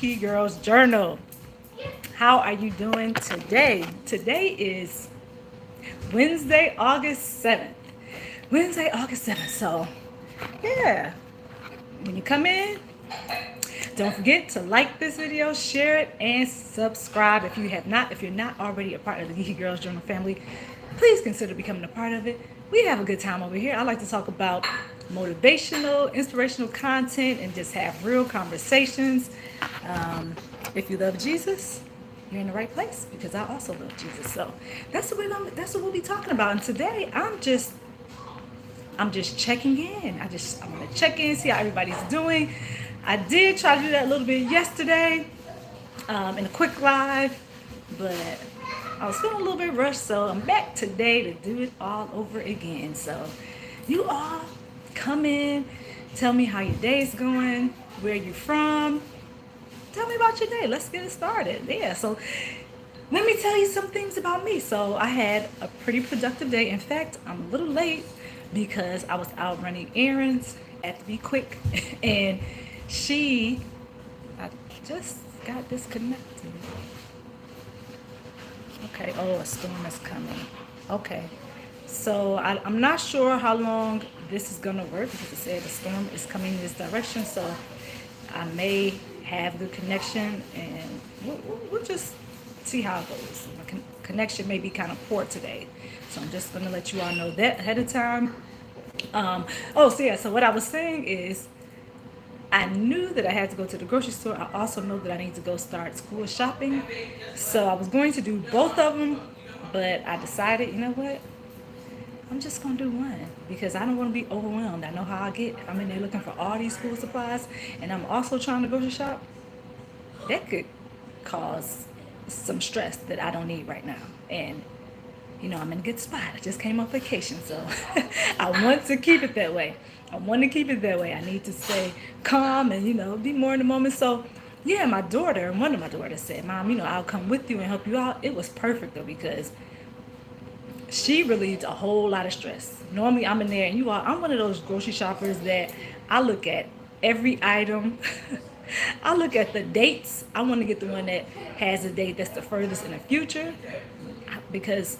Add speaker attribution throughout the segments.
Speaker 1: Geeky Girls Journal. How are you doing today? Today is Wednesday, August 7th. Wednesday, August 7th. So, yeah, when you come in, don't forget to like this video, share it, and subscribe if you have not. If you're not already a part of the Geeky Girls Journal family, please consider becoming a part of it. We have a good time over here. I like to talk about motivational, inspirational content and just have real conversations. If you love Jesus, you're in the right place because I also love Jesus. So that's what we'll be talking about. And today I'm just checking in. I'm gonna check in, see how everybody's doing. I did try to do that a little bit yesterday in a quick live, but I was feeling a little bit rushed, so I'm back today to do it all over again. So you all come in, tell me how your day's going, where you from. Tell me about your day. Let's get it started. Yeah, so let me tell you some things about me. So I had a pretty productive day. In fact, I'm a little late because I was out running errands. Had to be quick. And I just got disconnected. Okay, oh, a storm is coming. Okay, so I'm not sure how long this is gonna work because it said the storm is coming in this direction. So I may have good connection and we'll just see how it goes. My connection may be kind of poor today. So I'm just gonna let you all know that ahead of time. So what I was saying is I knew that I had to go to the grocery store. I also know that I need to go start school shopping. So I was going to do both of them, but I decided, you know what? I'm just going to do one because I don't want to be overwhelmed. I know how I get. I'm in there looking for all these school supplies, and I'm also trying to grocery shop. That could cause some stress that I don't need right now. And I'm in a good spot. I just came off vacation, so I want to keep it that way. I need to stay calm and, be more in the moment. So, yeah, one of my daughters said, Mom, I'll come with you and help you out. It was perfect, though, because she relieves a whole lot of stress. Normally, I'm in there, and I'm one of those grocery shoppers that I look at every item. I look at the dates. I want to get the one that has a date that's the furthest in the future because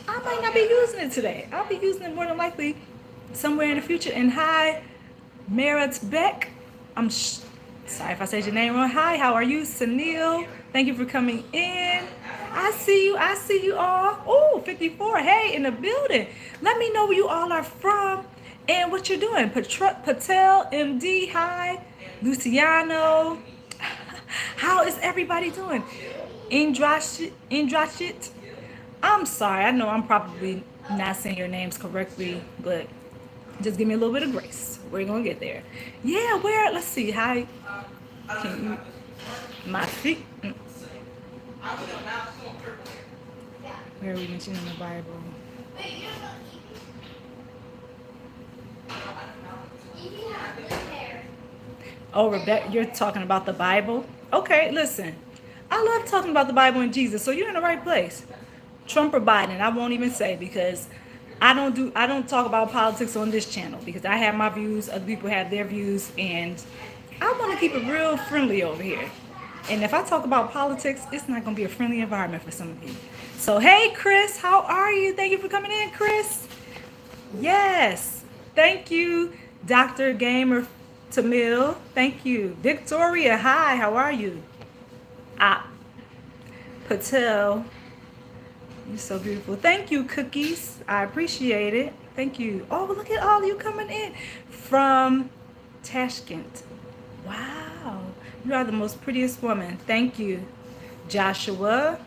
Speaker 1: I might not be using it today. I'll be using it more than likely somewhere in the future. And hi, Merit Beck. Sorry if I said your name wrong. Hi, how are you? Sunil, thank you for coming in. I see you all. Oh, 54. Hey, in the building. Let me know where you all are from and what you're doing. Patel, MD, hi. Luciano. How is everybody doing? Indrashit. I'm sorry. I know I'm probably not saying your names correctly, but just give me a little bit of grace. We're going to get there. Yeah, let's see. Hi. Can you, my feet. Where are we mentioning the Bible? Oh, Rebecca, you're talking about the Bible? Okay, listen. I love talking about the Bible and Jesus, so you're in the right place. Trump or Biden, I won't even say because I don't talk about politics on this channel because I have my views, other people have their views, and I want to keep it real friendly over here. And if I talk about politics, it's not going to be a friendly environment for some of you. So, hey, Chris, how are you? Thank you for coming in, Chris. Yes. Thank you, Dr. Gamer Tamil. Thank you. Victoria, hi, how are you? Patel, you're so beautiful. Thank you, Cookies. I appreciate it. Thank you. Oh, look at all of you coming in from Tashkent. Wow. You are the most prettiest woman. Thank you. Joshua.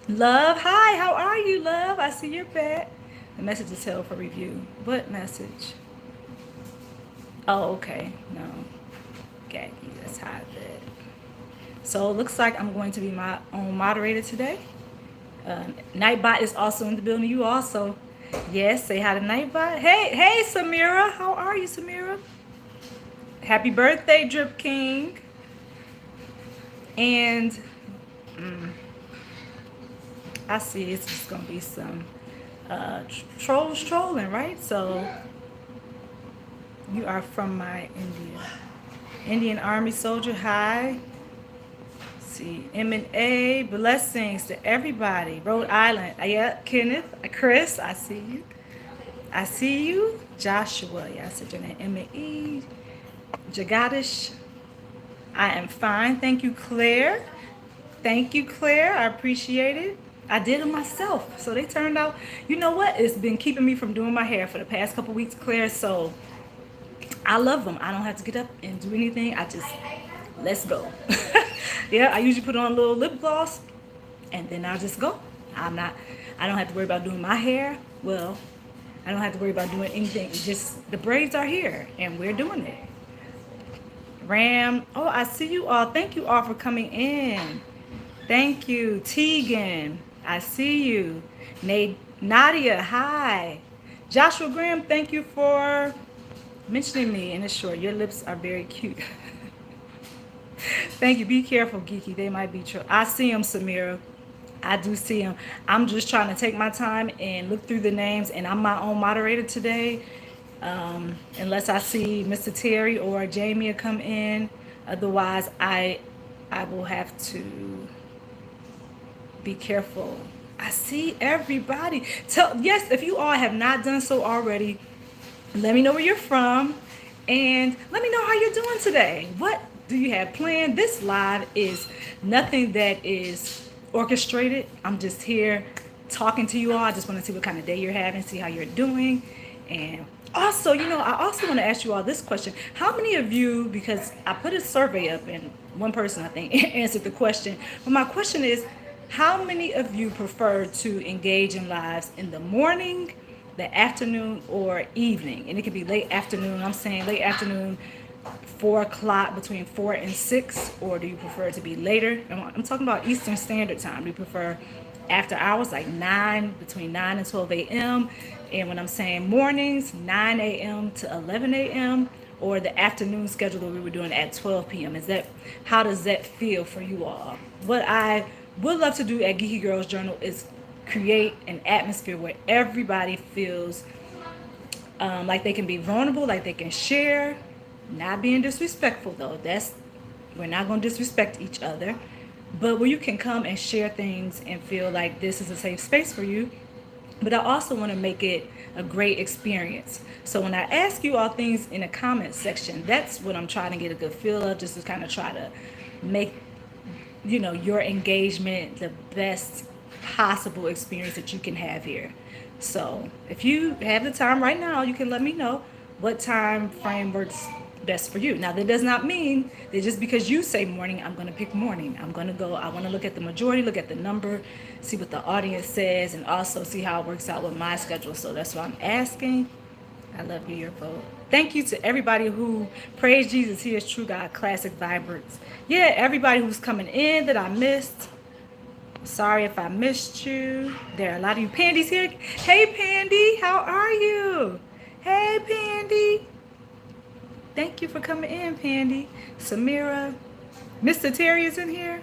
Speaker 1: Love. Hi, how are you, love? I see your back. The message is held for review. What message? Oh, okay. No. Gaggy. That's how I did. So it looks like I'm going to be my own moderator today. Nightbot is also in the building. You also. Yes, say hi to Nightbot. Hey, Samira. How are you, Samira? Happy birthday, Drip King. And I see it's just going to be some trolls trolling, right? So you are from my Indian Army soldier. Hi. see M&A, blessings to everybody. Rhode Island. Yeah, Kenneth, Chris, I see you. I see you. Joshua, yeah, I said your name. M&E. Jagadish. I am fine. Thank you, Claire. Thank you, Claire. I appreciate it. I did it myself. So they turned out, you know what? It's been keeping me from doing my hair for the past couple weeks, Claire. So I love them. I don't have to get up and do anything. I just, let's go. Yeah, I usually put on a little lip gloss and then I'll just go. I don't have to worry about doing my hair. Well, I don't have to worry about doing anything. Just the braids are here and we're doing it. Ram, oh, I see you all. Thank you all for coming in. Thank you. Tegan, I see you. Nadia, hi. Joshua Graham, thank you for mentioning me in the short. Your lips are very cute. Thank you. Be careful, Geeky. They might be true. I see them, Samira. I do see them. I'm just trying to take my time and look through the names, and I'm my own moderator today. Unless I see Mr. Terry or Jamie come in. Otherwise, I will have to be careful. I see everybody. Yes, if you all have not done so already, let me know where you're from and let me know how you're doing today. What do you have planned? This live is nothing that is orchestrated. I'm just here talking to you all. I just want to see what kind of day you're having, see how you're doing. And also, I also want to ask you all this question. How many of you, because I put a survey up and one person, I think, answered the question. But my question is, how many of you prefer to engage in lives in the morning, the afternoon, or evening? And it could be late afternoon. I'm saying late afternoon, 4 o'clock, between 4 and 6, or do you prefer it to be later? I'm talking about Eastern Standard Time. Do you prefer after hours, like between 9 and 12 a.m.? And when I'm saying mornings, 9 a.m. to 11 a.m., or the afternoon schedule that we were doing at 12 p.m. How does that feel for you all? What I would love to do at Geeky Girls Journal is create an atmosphere where everybody feels like they can be vulnerable, like they can share, not being disrespectful though. We're not going to disrespect each other, but where you can come and share things and feel like this is a safe space for you. But I also want to make it a great experience. So when I ask you all things in the comment section, that's what I'm trying to get a good feel of, just to kind of try to make, your engagement the best possible experience that you can have here. So if you have the time right now, you can let me know what time frame works best for you. Now, that does not mean that just because you say morning, I'm going to pick morning. I want to look at the majority, look at the number, see what the audience says, and also see how it works out with my schedule. So that's why I'm asking. I love your vote. Thank you to everybody who praise Jesus. He is true God, classic vibrance. Yeah, everybody who's coming in that I missed. Sorry if I missed you. There are a lot of you. Pandy's here. Hey, Pandy, how are you? Hey, Pandy. Thank you for coming in, Pandy. Samira. Mr. Terry is in here.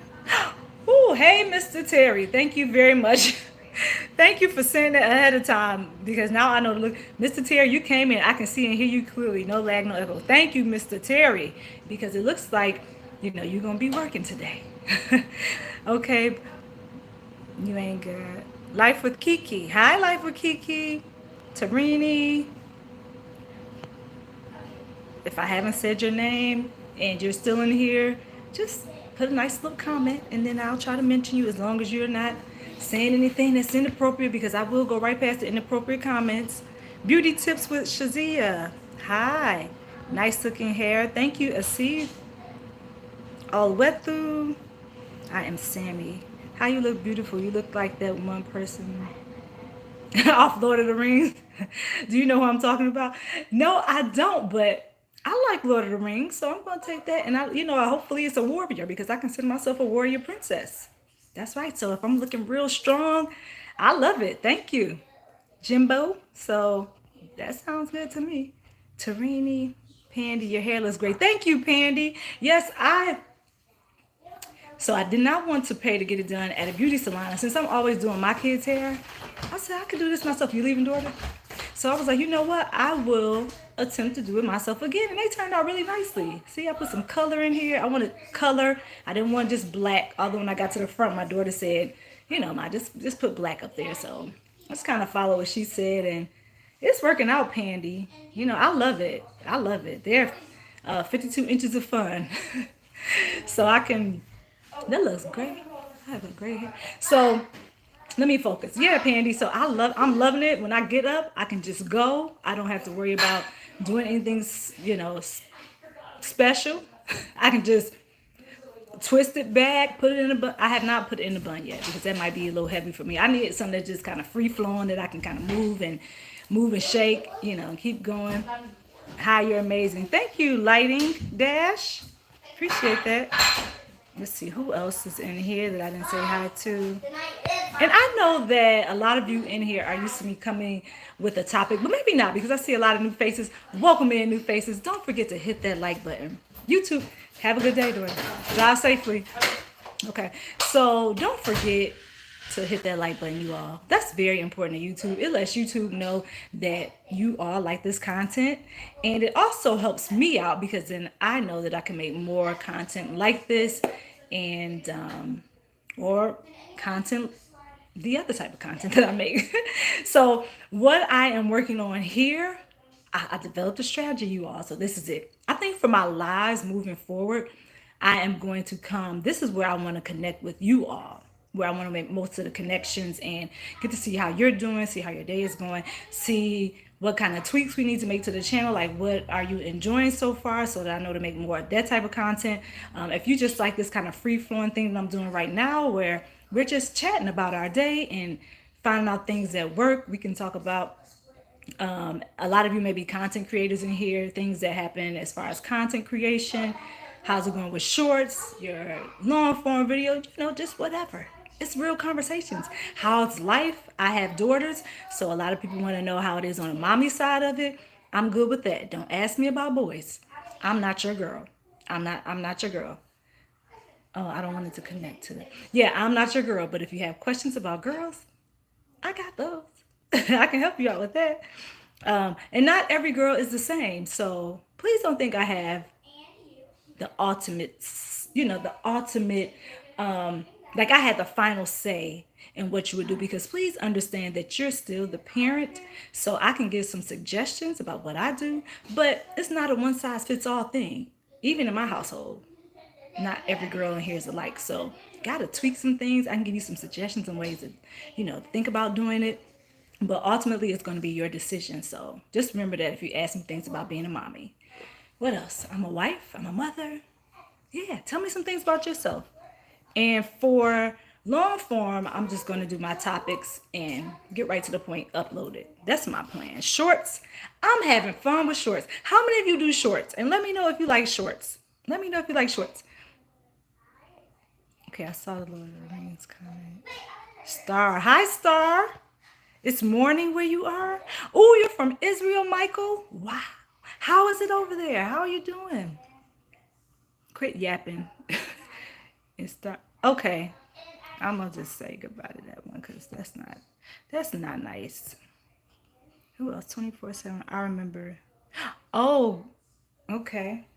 Speaker 1: Oh, hey, Mr. Terry. Thank you very much. Thank you for saying that ahead of time, because now I know to look. Mr. Terry, you came in. I can see and hear you clearly. No lag, no echo. Thank you, Mr. Terry, because it looks like, you're going to be working today. Okay. You ain't good. Life with Kiki. Hi, Life with Kiki. Tarini. If I haven't said your name and you're still in here, just put a nice little comment and then I'll try to mention you, as long as you're not saying anything that's inappropriate, because I will go right past the inappropriate comments. Beauty tips with Shazia. Hi. Nice looking hair. Thank you, Asif. All wet through. I am Sammy. How you look beautiful. You look like that one person off Lord of the Rings. Do you know who I'm talking about? No, I don't, but I like Lord of the Rings, so I'm going to take that. And hopefully it's a warrior, because I consider myself a warrior princess. That's right. So if I'm looking real strong, I love it. Thank you, Jimbo. So that sounds good to me. Tarini, Pandy, your hair looks great. Thank you, Pandy. Yes, So I did not want to pay to get it done at a beauty salon. And since I'm always doing my kids' hair, I said I could do this myself. You leaving, daughter? So I was like, you know what? I will attempt to do it myself again. And they turned out really nicely. See, I put some color in here. I wanted color. I didn't want just black. Although when I got to the front, my daughter said, you know, ma, just put black up there. So I just kind of follow what she said. And it's working out, Pandy. You know, I love it. I love it. They're 52 inches of fun. So I can, that looks great. I have a great hair. So let me focus. Yeah, Pandy. So I'm loving it. When I get up, I can just go. I don't have to worry about doing anything, you know, special. I can just twist it back, put it in a bun. I have not put it in the bun yet because that might be a little heavy for me. I need something that's just kind of free flowing that I can kind of move and shake, you know, keep going. Hi, you're amazing. Thank you, Lighting Dash. Appreciate that. Let's see who else is in here that I didn't say hi to. And I know that a lot of you in here are used to me coming with a topic, but maybe not because I see a lot of new faces. Welcome in, new faces. Don't forget to hit that like button. YouTube, have a good day, daughter. Drive safely. Okay, so don't forget to hit that like button, you all. That's very important to YouTube. It lets YouTube know that you all like this content, and it also helps me out because then I know that I can make more content like this, and or content, the other type of content that I make. So what I am working on here, I developed a strategy, you all. So this is it. I think for my lives moving forward, I am going to come. This is where I want to connect with you all, where I want to make most of the connections and get to see how you're doing, see how your day is going, see what kind of tweaks we need to make to the channel, like what are you enjoying so far, so that I know to make more of that type of content. If you just like this kind of free-flowing thing that I'm doing right now, where we're just chatting about our day and finding out things that work, we can talk about a lot of you may be content creators in here, things that happen as far as content creation, how's it going with shorts, your long form video, you know, just whatever. It's real conversations. How's life? I have daughters, so a lot of people want to know how it is on the mommy side of it. I'm good with that. Don't ask me about boys. I'm not your girl. I'm not your girl. Oh, I don't want it to connect to it. Yeah, I'm not your girl, but if you have questions about girls, I got those. I can help you out with that. And not every girl is the same. So please don't think I have the ultimate, you know, the ultimate, like I had the final say in what you would do, because please understand that you're still the parent. So I can give some suggestions about what I do, but it's not a one size fits all thing. Even in my household, not every girl in here is alike. So gotta tweak some things. I can give you some suggestions and ways to, you know, think about doing it. But ultimately, it's going to be your decision. So just remember that if you ask me things about being a mommy. What else? I'm a wife. I'm a mother. Yeah, tell me some things about yourself. And for long form, I'm just going to do my topics and get right to the point, upload it. That's my plan. Shorts, I'm having fun with shorts. How many of you do shorts? And let me know if you like shorts. Let me know if you like shorts. Okay, I saw the Lord of the Rings comment. Star. Hi, Star. It's morning where you are. Oh, you're from Israel, Michael. Wow. How is it over there? How are you doing? Quit yapping. And start. Okay. I'm gonna just say goodbye to that one because that's not nice. Who else? 24/7. I remember. Oh, okay.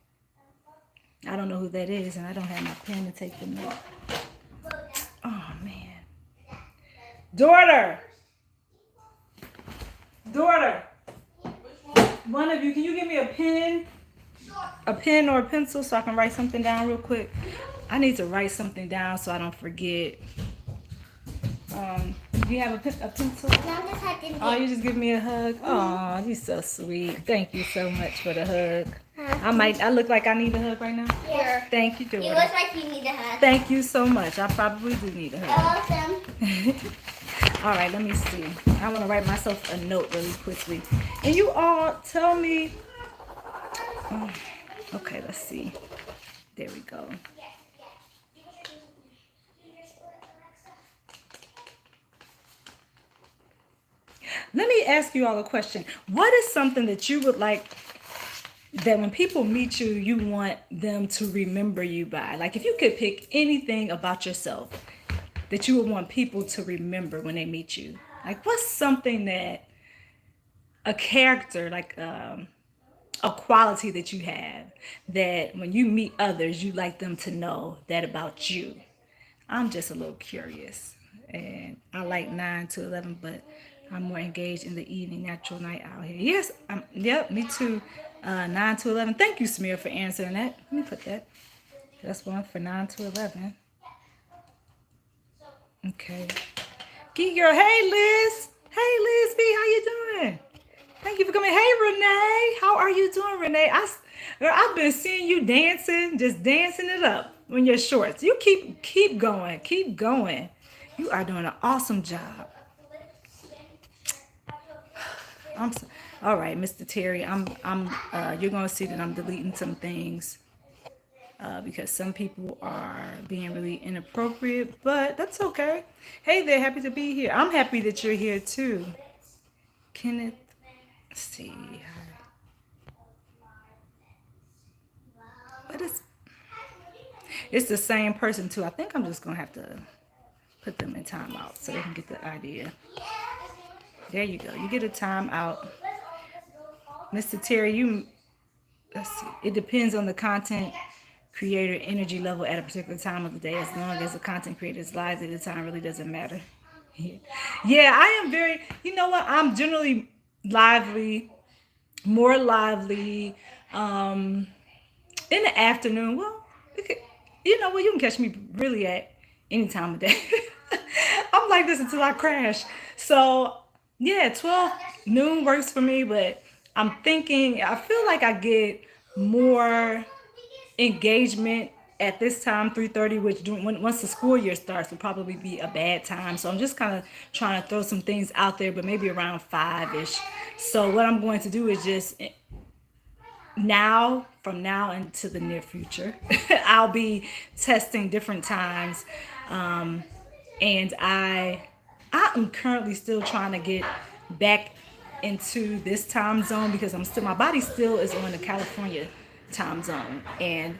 Speaker 1: I don't know who that is, and I don't have my pen to take the note. Oh man. Daughter. One of you, can you give me a pen or a pencil so I can write something down real quick? I need to write something down so I don't forget. Do you have a pencil? Oh, you just give me a hug? Oh, you're so sweet. Thank you so much for the hug. I look like I need a hug right now?
Speaker 2: Yeah.
Speaker 1: Thank you, daughter.
Speaker 2: You look like you need a hug.
Speaker 1: Thank you so much. I probably do need a hug.
Speaker 2: Awesome.
Speaker 1: All right, let me see. I want to write myself a note really quickly. And you all tell me. Oh, okay, let's see. There we go. Let me ask you all a question. What is something that you would like that when people meet you, you want them to remember you by? Like if you could pick anything about yourself that you would want people to remember when they meet you. Like what's something that a character, like a quality that you have, that when you meet others, you like them to know that about you. I'm just a little curious, and I like 9 to 11, but I'm more engaged in the evening, natural night out here. Yes, yep, me too. 9 to 11. Thank you, Samir, for answering that. Let me put that. That's one for 9 to 11. Okay. Geeky girl, hey Liz. Hey Liz B, how you doing? Thank you for coming. Hey Renee, how are you doing, Renee? Girl, I've been seeing you dancing, just dancing it up on your shorts. You keep going, keep going. You are doing an awesome job. I'm so, all right, Mr. Terry. You're gonna see that I'm deleting some things because some people are being really inappropriate, but that's okay. Hey there, happy to be here. I'm happy that you're here too. Kenneth, let's see. But it's the same person too. I think I'm just gonna have to put them in timeout so they can get the idea. There you go. You get a timeout. Mr. Terry, let's see. It depends on the content creator energy level at a particular time of the day. As long as the content creator's lives at the time really doesn't matter. Yeah, I am very, you know what? I'm generally lively, more lively in the afternoon. Well, you know what? You can catch me really at any time of day. I'm like this until I crash. So, yeah, 12 noon works for me, but I feel like I get more engagement at this time, 3:30, which once the school year starts will probably be a bad time. So I'm just kind of trying to throw some things out there, but maybe around 5-ish. So what I'm going to do is just from now into the near future, I'll be testing different times. And I am currently still trying to get back into this time zone because my body still is on the California time zone, and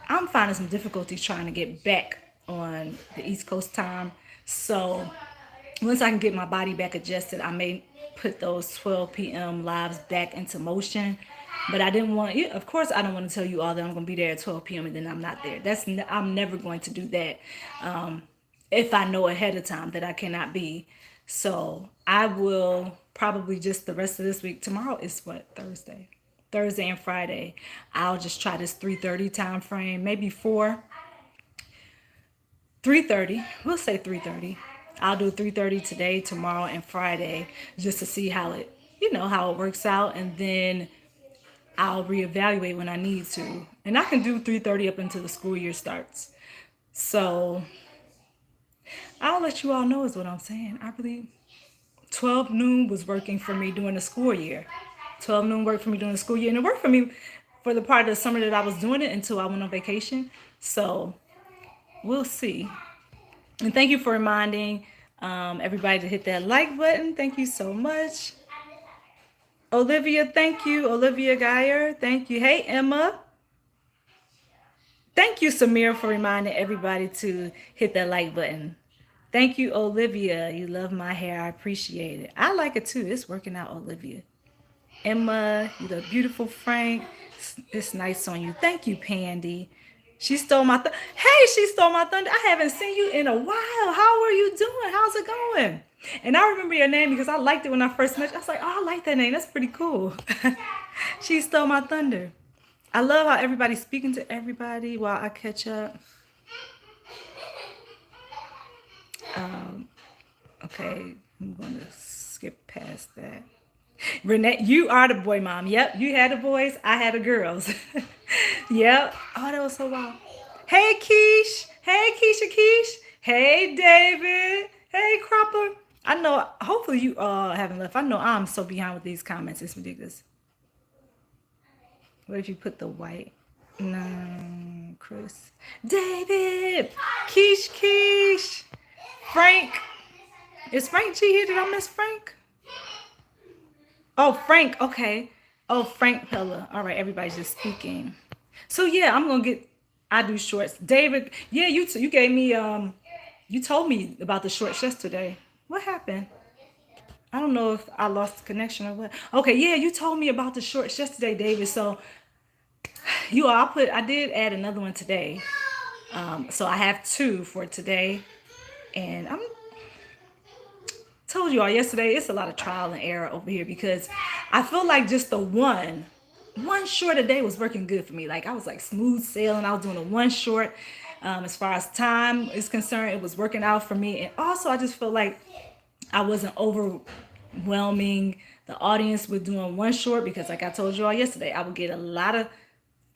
Speaker 1: I'm finding some difficulties trying to get back on the East Coast time. So once I can get my body back adjusted, I may put those 12 p.m. lives back into motion. But I didn't want, of course, I don't want to tell you all that I'm going to be there at 12 p.m. and then I'm not there. I'm never going to do that if I know ahead of time that I cannot be. So I will probably just the rest of this week. Tomorrow is what, Thursday? Thursday and Friday. I'll just try this 3:30 time frame, maybe 3:30. We'll say 3:30. I'll do 3:30 today, tomorrow, and Friday just to see how it works out, and then I'll reevaluate when I need to. And I can do 3:30 up until the school year starts. So I'll let you all know is what I'm saying. 12 noon was working for me during the school year. 12 noon worked for me during the school year. And it worked for me for the part of the summer that I was doing it until I went on vacation. So we'll see. And thank you for reminding everybody to hit that like button. Thank you so much. Olivia, thank you. Olivia Geyer, thank you. Hey, Emma. Thank you, Samir, for reminding everybody to hit that like button. Thank you, Olivia. You love my hair. I appreciate it. I like it too. It's working out, Olivia. Emma, you look beautiful, Frank. It's nice on you. Thank you, Pandy. She stole my she stole my thunder. I haven't seen you in a while. How are you doing? How's it going? And I remember your name because I liked it when I first met you. I was like, oh, I like that name. That's pretty cool. She stole my thunder. I love how everybody's speaking to everybody while I catch up. Okay, I'm going to skip past that. Renee, you are the boy mom. Yep, you had the boys. I had the girls. Yep. Oh, that was so wild. Hey, Keish. Hey, Keisha Keish. Hey, David. Hey, Cropper. I know, hopefully you haven't left. I know I'm so behind with these comments. It's ridiculous. What if you put the white? No, Chris. David. Keish. Frank. Is Frank G here? Did I miss Frank? Oh, Frank. Okay. Oh, Frank Pella. All right. Everybody's just speaking. So yeah, I do shorts. David. Yeah, you gave me, you told me about the shorts yesterday. What happened? I don't know if I lost the connection or what. Okay, yeah, you told me about the shorts yesterday, David. So I did add another one today. So I have two for today, and I'm told you all yesterday. It's a lot of trial and error over here because I feel like just the one short a day was working good for me. Like I was like smooth sailing. I was doing a one short. As far as time is concerned, it was working out for me, and also I just feel like I wasn't overwhelming the audience with doing one short because, like I told you all yesterday, I would get a lot of.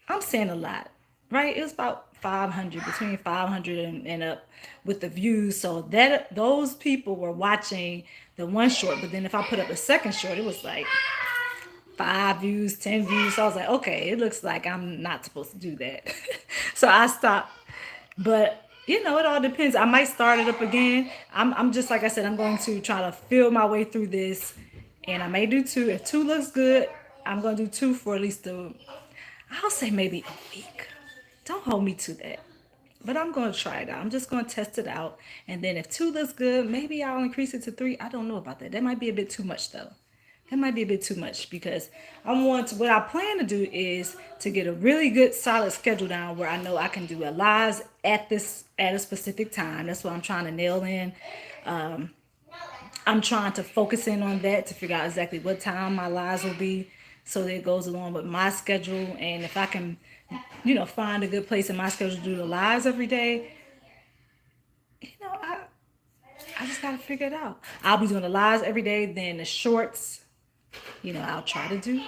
Speaker 1: I'm saying a lot, right? It was about 500, between 500 and up with the views. So that those people were watching the one short, but then if I put up a second short, it was like 5 views, 10 views. So I was like, okay, it looks like I'm not supposed to do that. So I stopped. But it all depends. I might start it up again. I'm just like I said, I'm going to try to feel my way through this, and I may do two. If two looks good, I'm gonna do two for at least I'll say maybe a week. Don't hold me to that. But I'm going to try it out. I'm just going to test it out. And then if two looks good, maybe I'll increase it to three. I don't know about that. That might be a bit too much, though. That might be a bit too much because what I plan to do is to get a really good solid schedule down where I know I can do a lives at a specific time. That's what I'm trying to nail in. I'm trying to focus in on that to figure out exactly what time my lives will be so that it goes along with my schedule. And if I can, find a good place in my schedule to do the lives every day, I just got to figure it out. I'll be doing the lives every day, then the shorts, I'll try to do.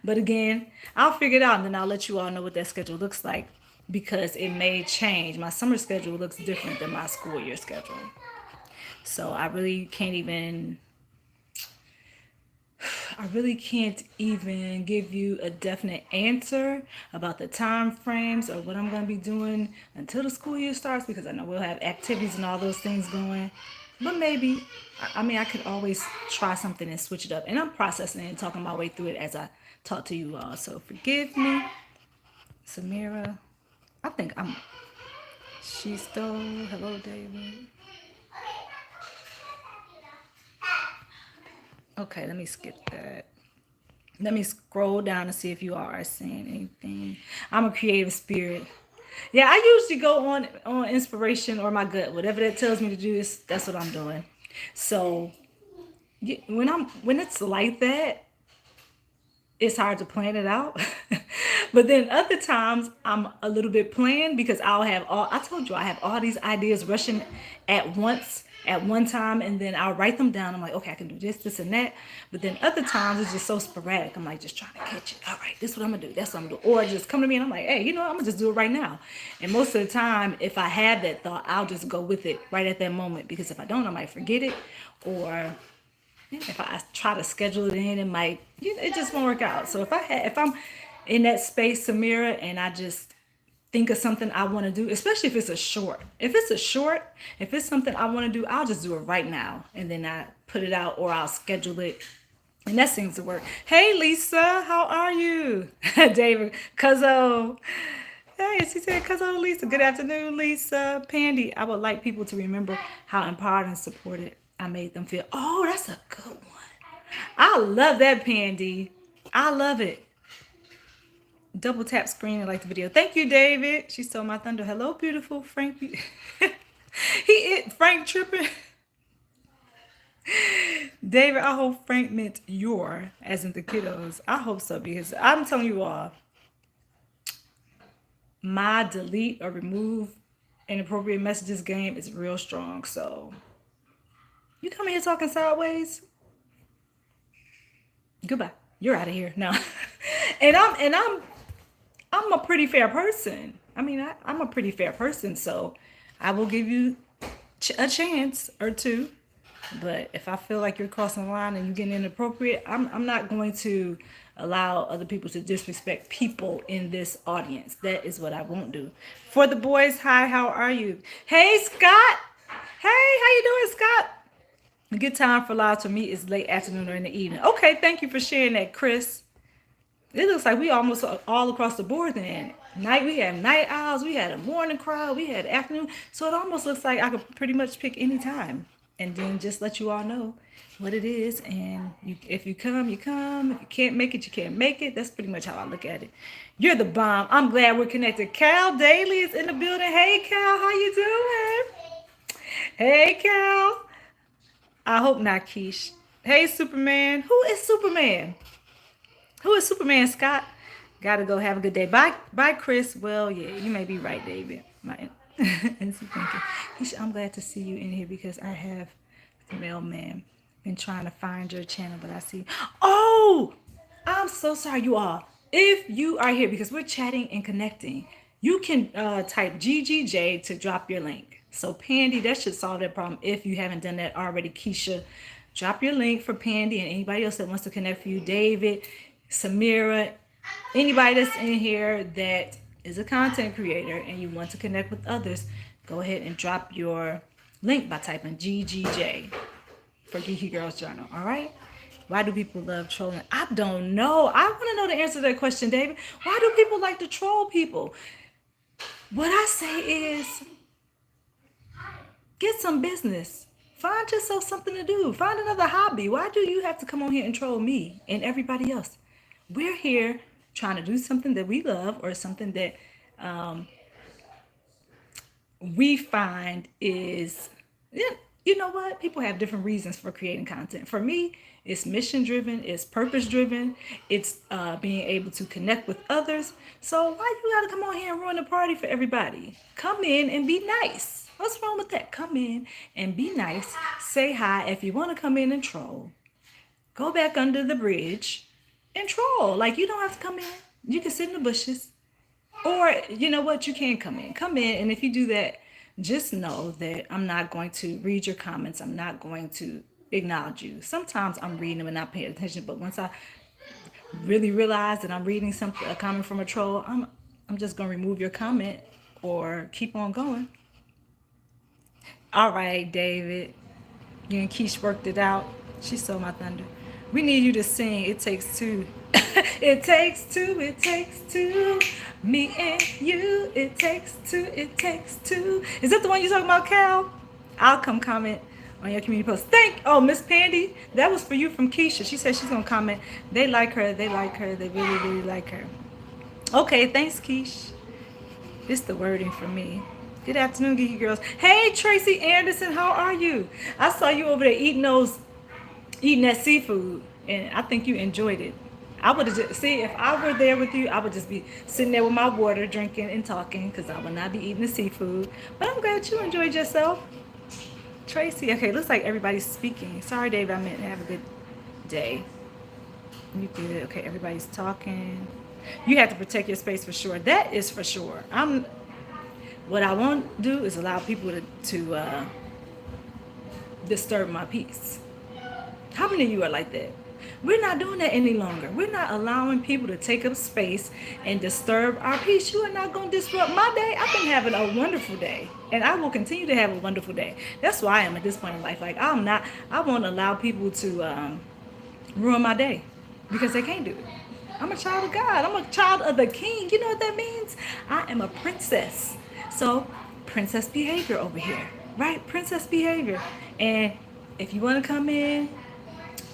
Speaker 1: But again, I'll figure it out and then I'll let you all know what that schedule looks like because it may change. My summer schedule looks different than my school year schedule. So I really can't even give you a definite answer about the time frames or what I'm going to be doing until the school year starts because I know we'll have activities and all those things going. But maybe, I mean, I could always try something and switch it up. And I'm processing it and talking my way through it as I talk to you all. So forgive me, Samira. I think she stole. Hello, David. Okay, let me skip that. Let me scroll down to see if you are saying anything. I'm a creative spirit. Yeah, I usually go on inspiration or my gut. Whatever that tells me to do, that's what I'm doing. So when it's like that, it's hard to plan it out. But then other times I'm a little bit planned because I told you I have all these ideas rushing at once at one time and then I'll write them down. I'm like, okay, I can do this and that. But then other times it's just so sporadic. I'm like just trying to catch it. All right, this is what I'm gonna do. That's what I'm gonna do. Or just come to me and I'm like, hey, I'm gonna just do it right now. And most of the time, if I have that thought, I'll just go with it right at that moment because if I don't, I might forget it or if I try to schedule it in, it might, it just won't work out. So if I'm in that space, Samira, and I just think of something I want to do, especially if it's a short. If it's something I want to do, I'll just do it right now. And then I put it out or I'll schedule it. And that seems to work. Hey, Lisa, how are you? David, Cuzzo. Hey, she said, Cuzzo, Lisa. Good afternoon, Lisa. Pandy, I would like people to remember how empowered and supported I made them feel. Oh, that's a good one. I love that, Pandy. I love it. Double tap screen and like the video. Thank you, David. She stole my thunder. Hello, beautiful Frank. Frank tripping. David, I hope Frank meant your, as in the kiddos. I hope so because I'm telling you all, my delete or remove inappropriate messages game is real strong. So you come here talking sideways. Goodbye. You're out of here. No. and I'm a pretty fair person. I mean, I'm a pretty fair person, so I will give you a chance or two. But if I feel like you're crossing the line and you're getting inappropriate, I'm not going to allow other people to disrespect people in this audience. That is what I won't do. For the boys, hi, how are you? Hey, Scott. Hey, how you doing, Scott? A good time for live to meet is late afternoon or in the evening. Okay, thank you for sharing that, Chris. It looks like we almost all across the board then. We had night owls, we had a morning crowd, we had afternoon. So it almost looks like I could pretty much pick any time. and then just let you all know what it is. And if you come, you come. If you can't make it, you can't make it. That's pretty much how I look at it. You're the bomb. I'm glad we're connected. Cal Daly is in the building. Hey, Cal, how you doing? Hey, Cal. I hope not, Keish. Hey, Superman. Who is Superman? Who is Superman, Scott? Gotta go. Have a good day. Bye, Chris. Well, yeah, you may be right, David. My instant thinking. Keish, I'm glad to see you in here because I have the mailman been trying to find your channel, but I see. Oh, I'm so sorry, you all. If you are here because we're chatting and connecting, you can type GGJ to drop your link. So Pandy, that should solve that problem. If you haven't done that already, Keisha, drop your link for Pandy and anybody else that wants to connect for you. David, Samira, anybody that's in here that is a content creator and you want to connect with others, go ahead and drop your link by typing GGJ for Geeky Girls Journal. All right? Why do people love trolling? I don't know. I want to know the answer to that question, David. Why do people like to troll people? What I say is get some business. Find yourself something to do. Find another hobby. Why do you have to come on here and troll me and everybody else? We're here trying to do something that we love or something that we find is, you know what? People have different reasons for creating content. For me, it's mission driven, it's purpose driven, it's being able to connect with others. So why you gotta come on here and ruin the party for everybody? Come in and be nice. What's wrong with that? Come in and be nice. Say hi. If you want to come in and troll, go back under the bridge and troll. Like, you don't have to come in. You can sit in the bushes. Or, you know what? You can come in. Come in, and if you do that, just know that I'm not going to read your comments. I'm not going to acknowledge you. Sometimes I'm reading them and not paying attention, but once I really realize that I'm reading a comment from a troll, I'm just going to remove your comment or keep on going. All right, David. You and Keish worked it out. She stole my thunder. We need you to sing It Takes Two. It takes two, it takes two. Me and you. It takes two, it takes two. Is that the one you're talking about, Cal? I'll come comment on your community post. Miss Pandy. That was for you from Keisha. She said she's going to comment. They like her. They like her. They really, really like her. Okay, thanks, Keish. It's the wording for me. Good afternoon, Geeky Girls. Hey, Tracy Anderson, how are you? I saw you over there eating that seafood, and I think you enjoyed it. I would have if I were there with you, I would just be sitting there with my water, drinking and talking, because I would not be eating the seafood. But I'm glad you enjoyed yourself. Tracy, okay, looks like everybody's speaking. Sorry, Dave, I meant have a good day. You good? Okay, everybody's talking. You have to protect your space for sure. That is for sure. What I won't do is allow people to disturb my peace. How many of you are like that? We're not doing that any longer. We're not allowing people to take up space and disturb our peace. You are not going to disrupt my day. I've been having a wonderful day, and I will continue to have a wonderful day. That's why I am at this point in life. Like, I won't allow people to ruin my day because they can't do it. I'm a child of God. I'm a child of the King. You know what that means? I am a princess. So, princess behavior over here, right? Princess behavior. And if you want to come in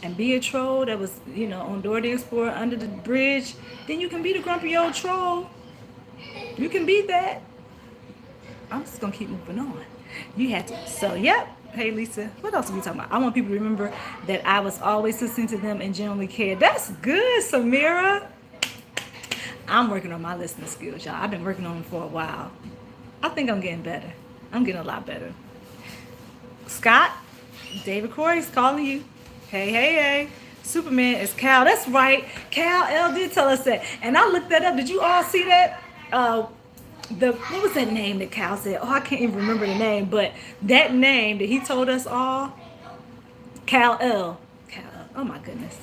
Speaker 1: and be a troll that was, on Dora the Explorer under the bridge, then you can be the grumpy old troll. You can be that. I'm just going to keep moving on. You had to. So, yep. Hey, Lisa. What else are we talking about? I want people to remember that I was always listening to them and genuinely cared. That's good, Samira. I'm working on my listening skills, y'all. I've been working on them for a while. I think I'm getting better. I'm getting a lot better. Scott, David Corey's calling you. Hey. Superman is Cal. That's right. Cal L did tell us that. And I looked that up. Did you all see that? What was that name that Cal said? Oh, I can't even remember the name. But that name that he told us all, Cal L. Oh, my goodness.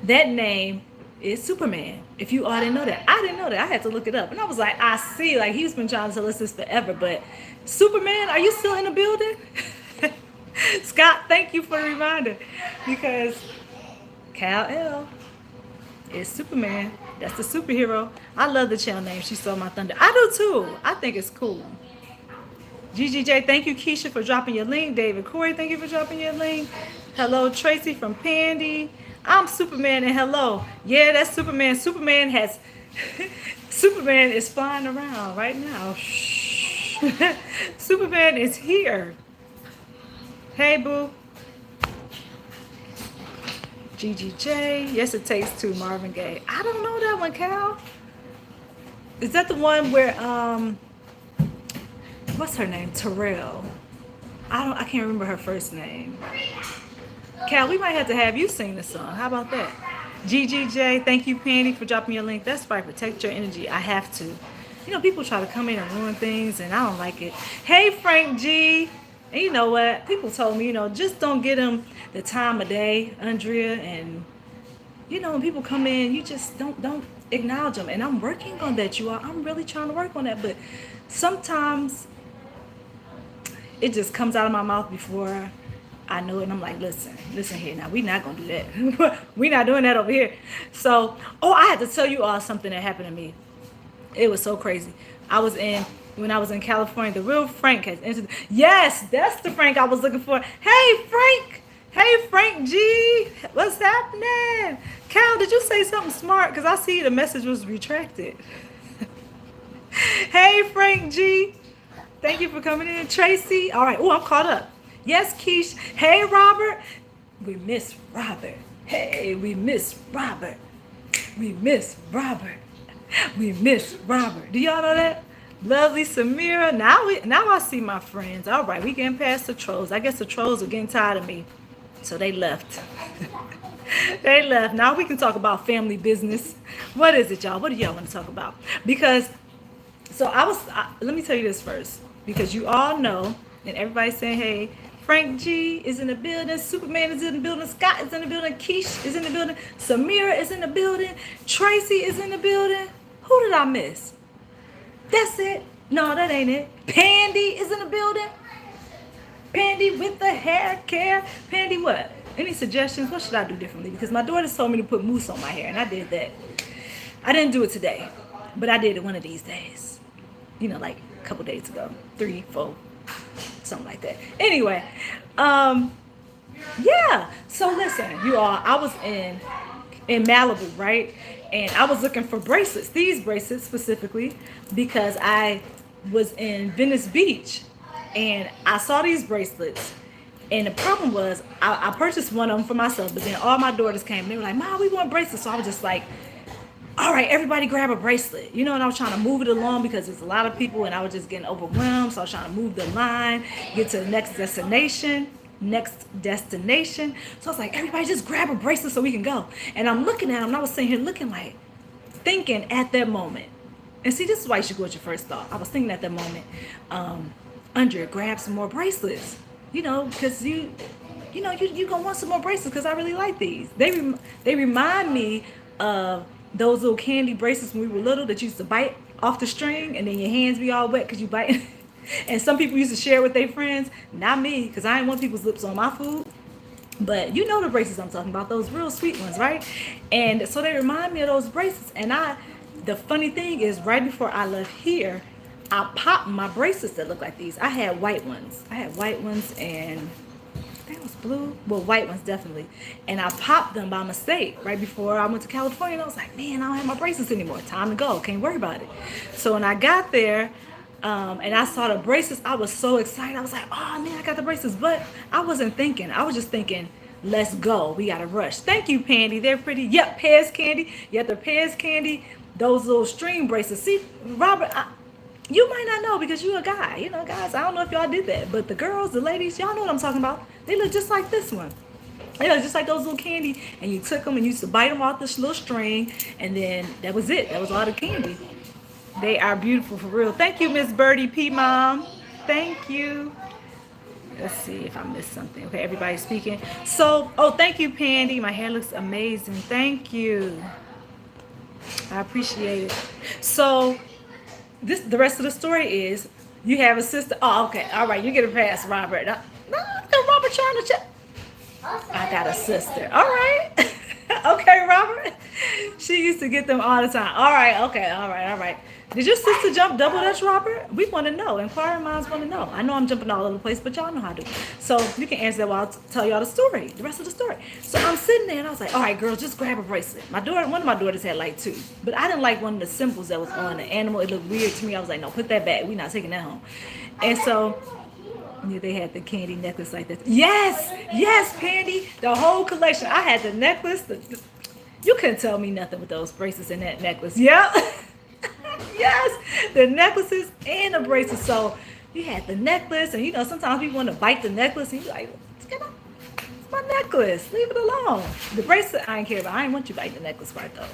Speaker 1: That name is Superman. If you all didn't know that. I didn't know that. I had to look it up. And I was like, I see. Like, he's been trying to tell us this forever. But Superman, are you still in the building? Scott, thank you for the reminder. Because Kal-El is Superman. That's the superhero. I love the channel name. She Stole My Thunder. I do too. I think it's cool. GGJ, thank you, Keisha, for dropping your link. David Corey, thank you for dropping your link. Hello, Tracy from Pandy. I'm Superman and hello. Yeah, that's Superman. Superman has Superman is flying around right now. Shh. Superman is here. Hey, boo. GGJ. Yes, it takes two. Marvin Gaye. I don't know that one, Cal. Is that the one where what's her name? Terrell. I can't remember her first name. Cal, we might have to have you sing the song. How about that? GGJ, thank you, Penny, for dropping your link. That's right. Protect your energy. I have to. You know, people try to come in and ruin things, and I don't like it. Hey, Frank G. And you know what? People told me, just don't get them the time of day, Andrea. And, when people come in, you just don't acknowledge them. And I'm working on that, you all. I'm really trying to work on that. But sometimes it just comes out of my mouth before I know it. And I'm like, listen here. Now, we're not going to do that. We're not doing that over here. So, I had to tell you all something that happened to me. It was so crazy. When I was in California, the real Frank has entered. Yes, that's the Frank I was looking for. Hey, Frank. Hey, Frank G. What's happening? Cal, did you say something smart? Because I see the message was retracted. Hey, Frank G. Thank you for coming in. Tracy. All right. Oh, I'm caught up. Yes, Keish. Hey, Robert. We miss Robert. Hey, we miss Robert. We miss Robert. We miss Robert. Do y'all know that? Lovely Samira. Now I see my friends. All right, we getting past the trolls. I guess the trolls are getting tired of me. So they left. They left. Now we can talk about family business. What is it, y'all? What do y'all want to talk about? Because, let me tell you this first. Because you all know, and everybody's saying, hey, Frank G is in the building. Superman is in the building. Scott is in the building. Keish is in the building. Samira is in the building. Tracy is in the building. Who did I miss? That's it. No, that ain't it. Pandy is in the building. Pandy with the hair care. Pandy what? Any suggestions? What should I do differently? Because my daughter told me to put mousse on my hair, and I did that. I didn't do it today, but I did it one of these days. Like a couple days ago. 3, 4, something like that. Anyway, yeah. So listen, you all, I was in Malibu, right? And I was looking for bracelets, these bracelets specifically, because I was in Venice Beach and I saw these bracelets. And the problem was I purchased one of them for myself, but then all my daughters came and they were like, Mom, we want bracelets. So I was just like, all right, everybody grab a bracelet. And I was trying to move it along because there's a lot of people and I was just getting overwhelmed. So I was trying to move the line, get to the next destination. So I was like, everybody just grab a bracelet so we can go. And I'm looking at them and I was sitting here thinking at that moment. And see, this is why you should go with your first thought. I was thinking at that moment, Andrea, grab some more bracelets. Because you're gonna want some more bracelets because I really like these. They remind me of those little candy bracelets when we were little that you used to bite off the string and then your hands be all wet because you bite. And some people used to share with their friends. Not me, because I didn't want people's lips on my food. But you know the bracelets I'm talking about, those real sweet ones, right? And so they remind me of those bracelets. And the funny thing is, right before I left here, I popped my bracelets that look like these. I had white ones. And I think it was blue. Well, white ones definitely. And I popped them by mistake right before I went to California. And I was like, man, I don't have my bracelets anymore. Time to go. Can't worry about it. So when I got there, and I saw the bracelets, I was so excited. I was like, oh man, I got the bracelets. But I wasn't thinking. I was just thinking, let's go. We got to rush. Thank you, Pandy. They're pretty. Yep, Pears Candy. Yep, the Pears Candy. Those little string bracelets. See, Robert, you might not know because you're a guy. Guys, I don't know if y'all did that. But the girls, the ladies, y'all know what I'm talking about. They look just like this one. They look just like those little candy. And you took them and you used to bite them off this little string. And then that was it. That was all the candy. They are beautiful for real. Thank you, Miss Birdie P. Mom. Thank you. Let's see if I missed something. Okay, everybody's speaking. So, thank you, Pandy. My hair looks amazing. Thank you. I appreciate it. So, the rest of the story is you have a sister. Oh, okay. All right. You get a pass, Robert. No, Robert trying to check. I got a sister. All right. Okay, Robert. She used to get them all the time. All right, okay, all right. Did your sister jump double dutch, Robert? We want to know. Inquiring minds want to know. I know I'm jumping all over the place, but y'all know how to. So you can answer that while I tell y'all the story, the rest of the story. So I'm sitting there and I was like, all right, girls, just grab a bracelet. My daughter, one of my daughters had like two, but I didn't like one of the symbols that was on the animal. It looked weird to me. I was like, no, put that back. We're not taking that home. And so yeah, they had the candy necklace like this. Yes, yes, Pandy, the whole collection. I had the necklace. You couldn't tell me nothing with those bracelets and that necklace. Yep. Yes, the necklaces and the bracelets. So you had the necklace, and sometimes people want to bite the necklace, and you're like, get up. It's my necklace. Leave it alone. The bracelet, I ain't care about. I ain't want you biting the necklace part though.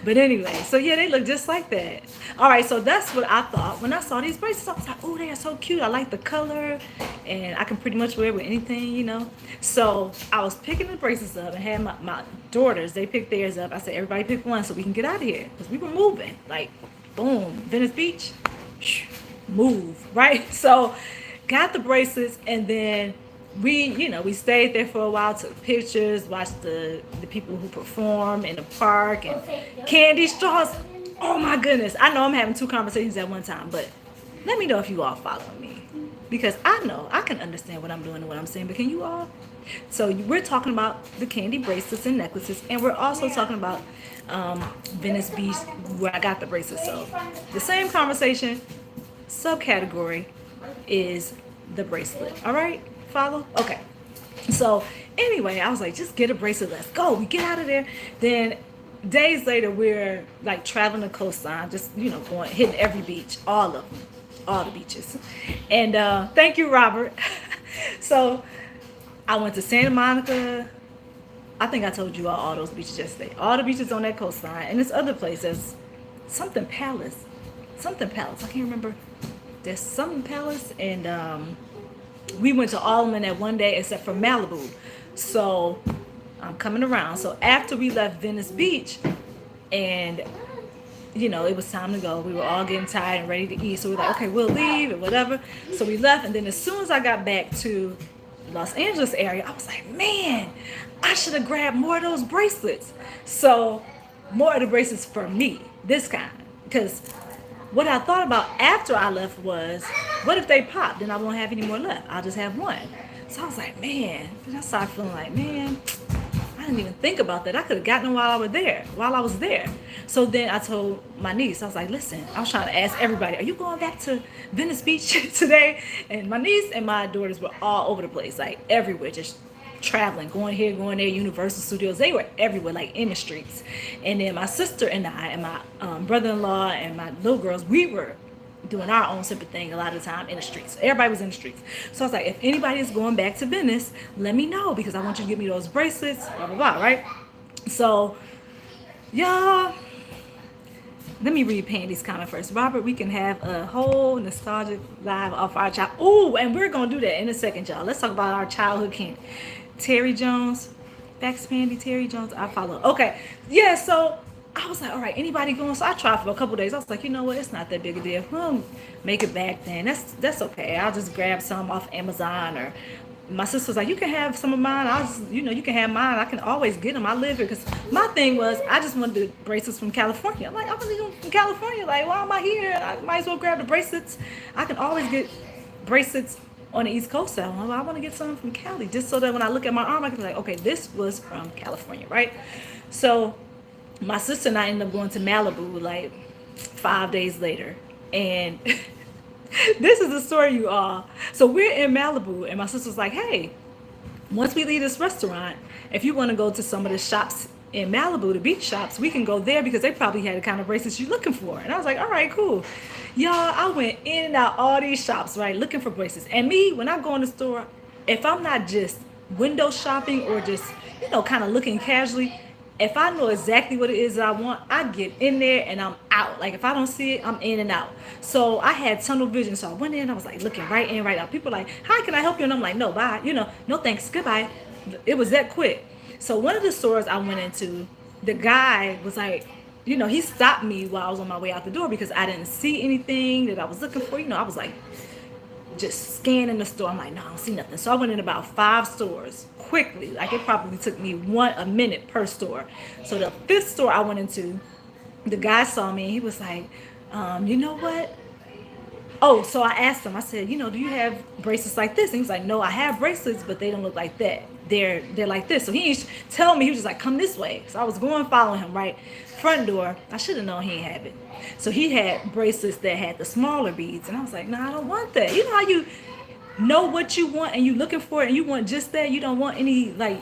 Speaker 1: But anyway, so yeah, they look just like that. All right, so that's what I thought when I saw these bracelets. I was like, oh, they are so cute. I like the color, and I can pretty much wear it with anything. So I was picking the bracelets up and had my daughters, they picked theirs up. I said, everybody pick one so we can get out of here, because we were moving. Like, boom, Venice Beach, move, right? So got the bracelets, and then we stayed there for a while, took pictures, watched the people who perform in the park, and candy straws. Oh my goodness. I know I'm having two conversations at one time, but let me know if you all follow me, because I know I can understand what I'm doing and what I'm saying, but can you all? So we're talking about the candy bracelets and necklaces, and we're also talking about Venice Beach, where I got the bracelets. So the same conversation, subcategory is the bracelet. All right, follow? Okay. So anyway, I was like, just get a bracelet, let's go. We get out of there. Then days later, we're like traveling the coastline, just going, hitting every beach, all of them, all the beaches. And thank you, Robert. So I went to Santa Monica. I think I told you all those beaches yesterday. All the beaches on that coastline, and this other place, there's something Palace. Something Palace. I can't remember. There's something Palace, and we went to all of them in that one day, except for Malibu. So I'm coming around. So after we left Venice Beach, and it was time to go. We were all getting tired and ready to eat. So we were like, okay, we'll leave or whatever. So we left, and then as soon as I got back to Los Angeles area, I was like, man, I should have grabbed more of those bracelets. So more of the bracelets for me, this kind. Because what I thought about after I left was, what if they pop? Then I won't have any more left. I'll just have one. So I was like, man. Then I started feeling like, man, I didn't even think about that. I could have gotten them while I was there. So then I told my niece, I was like, listen, I was trying to ask everybody, are you going back to Venice Beach today? And my niece and my daughters were all over the place, like everywhere, just traveling, going here, going there, Universal Studios. They were everywhere, like in the streets. And then my sister and I and my brother-in-law and my little girls, we were doing our own separate thing a lot of the time in the streets. Everybody was in the streets. So I was like, if anybody is going back to Venice, let me know, because I want you to give me those bracelets, blah, blah, blah, right? So, y'all, let me read Pandy's comment first. Robert, we can have a whole nostalgic live off our child. Ooh, and we're going to do that in a second, y'all. Let's talk about our childhood candy. Terry Jones. Back Pandy, Terry Jones. I follow. Okay. Yeah, so I was like, all right, anybody going? So I tried for a couple days. I was like, you know what? It's not that big a deal. We'll make it back then. That's okay. I'll just grab some off Amazon. Or my sister was like, you can have some of mine. I'll just, you can have mine. I can always get them. I live here. Because my thing was, I just wanted the bracelets from California. I'm like, I'm from California. Like, why am I here? I might as well grab the bracelets. I can always get bracelets on the East Coast. So I want to get some from Cali, just so that when I look at my arm, I can be like, okay, this was from California, right? So my sister and I ended up going to Malibu like 5 days later. And this is the story, you all. So we're in Malibu, and my sister's like, hey, once we leave this restaurant, if you want to go to some of the shops in Malibu, the beach shops, we can go there, because they probably had the kind of bracelets you're looking for. And I was like, all right, cool. Y'all, I went in and out all these shops, right, looking for bracelets. And me, when I go in the store, if I'm not just window shopping or just, kind of looking casually, if I know exactly what it is that I want, I get in there and I'm out. Like, if I don't see it, I'm in and out. So I had tunnel vision. So I went in, I was like looking right in, right out. People were like, hi, can I help you? And I'm like, no, bye. No thanks, goodbye. It was that quick. So one of the stores I went into, the guy was like, he stopped me while I was on my way out the door, because I didn't see anything that I was looking for. I was like, just scanning the store. I'm like, no, I don't see nothing. So I went in about 5 stores quickly. Like, it probably took me a minute per store. So the 5th store I went into, the guy saw me and he was like, you know what? Oh, so I asked him, I said, do you have bracelets like this? And he was like, no, I have bracelets, but they don't look like that. They're like this. So he didn't tell me, he was just like, come this way. So I was going following him, right? Front door. I should have known he didn't have it. So he had bracelets that had the smaller beads. And I was like, no, I don't want that. You know how you know what you want and you looking for it and you want just that? You don't want any, like,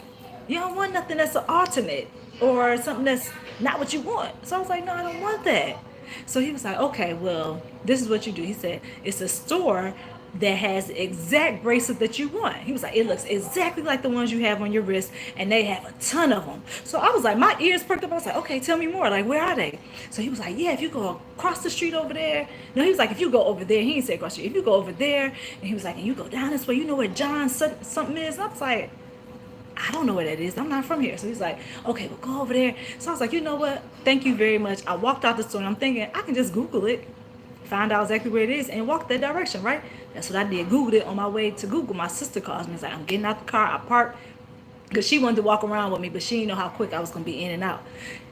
Speaker 1: you don't want nothing that's an alternate or something that's not what you want. So I was like, no, I don't want that. So he was like, okay, well, this is what you do. He said, it's a store that has the exact bracelet that you want. He was like, it looks exactly like the ones you have on your wrist, and they have a ton of them. So I was like, my ears perked up. I was like, okay, tell me more. Like, where are they? So he was like, yeah, if you go across the street over there. No, he was like, if you go over there. He didn't say across the street. If you go over there, and he was like, and you go down this way, you know where John something is? And I was like, I don't know what that is. I'm not from here. So he's like, okay, well, go over there. So I was like, you know what? Thank you very much. I walked out the store and I'm thinking, I can just Google it, find out exactly where it is, and walk that direction, right? That's what I did. Googled it on my way to Google. My sister calls me. It's like, I'm getting out the car. I parked because she wanted to walk around with me, but she didn't know how quick I was going to be in and out.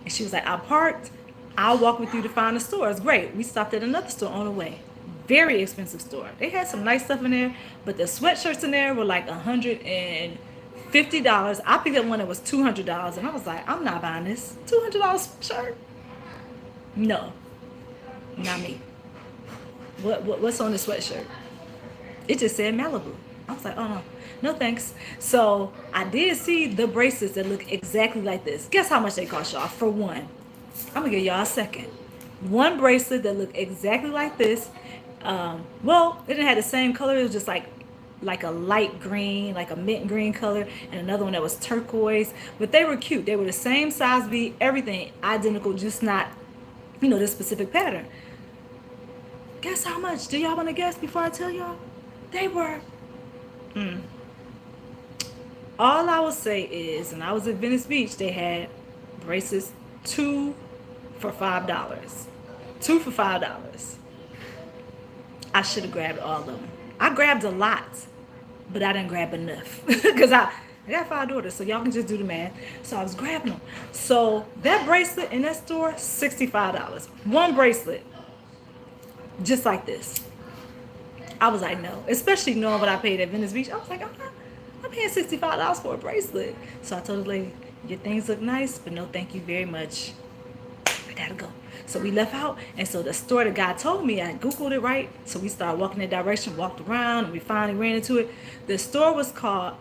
Speaker 1: And she was like, I parked. I'll walk with you to find the store. It's great. We stopped at another store on the way. Very expensive store. They had some nice stuff in there, but the sweatshirts in there were like $150. I picked up one that was $200, and I was like, I'm not buying this $200 shirt. No, not me. What's on the sweatshirt? It just said Malibu. I was like, oh no, no thanks. So I did see the bracelets that look exactly like this. Guess how much they cost, y'all? For one, I'm gonna give y'all a second. One bracelet that looked exactly like this. Well, it didn't have the same color. It was just like a light green, like a mint green color, and another one that was turquoise. But they were cute. They were the same size bead, everything identical, just not, this specific pattern. Guess how much? Do y'all want to guess before I tell y'all? They were, all I will say is, and I was at Venice Beach, they had bracelets, 2 for $5. 2 for $5. I should have grabbed all of them. I grabbed a lot, but I didn't grab enough because I got 5 daughters, so y'all can just do the math. So I was grabbing them. So that bracelet in that store, $65. One bracelet, just like this. I was like, no, especially knowing what I paid at Venice Beach. I was like, I'm paying $65 for a bracelet. So I told the lady, your things look nice, but no thank you very much. I gotta go. So we left out, and so the store the guy told me, I Googled it, right? So we started walking that direction, walked around, and we finally ran into it. The store was called,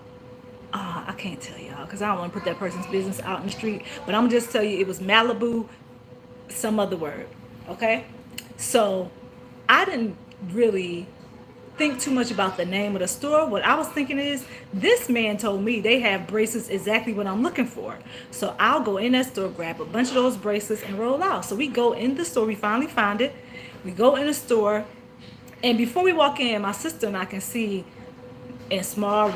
Speaker 1: I can't tell y'all because I don't want to put that person's business out in the street, but I'm just tell you it was Malibu, some other word, okay? So I didn't really think too much about the name of the store. What I was thinking is, this man told me they have bracelets exactly what I'm looking for. So I'll go in that store, grab a bunch of those bracelets, and roll out. So we go in the store. We finally find it. We go in the store, and before we walk in, my sister and I can see in small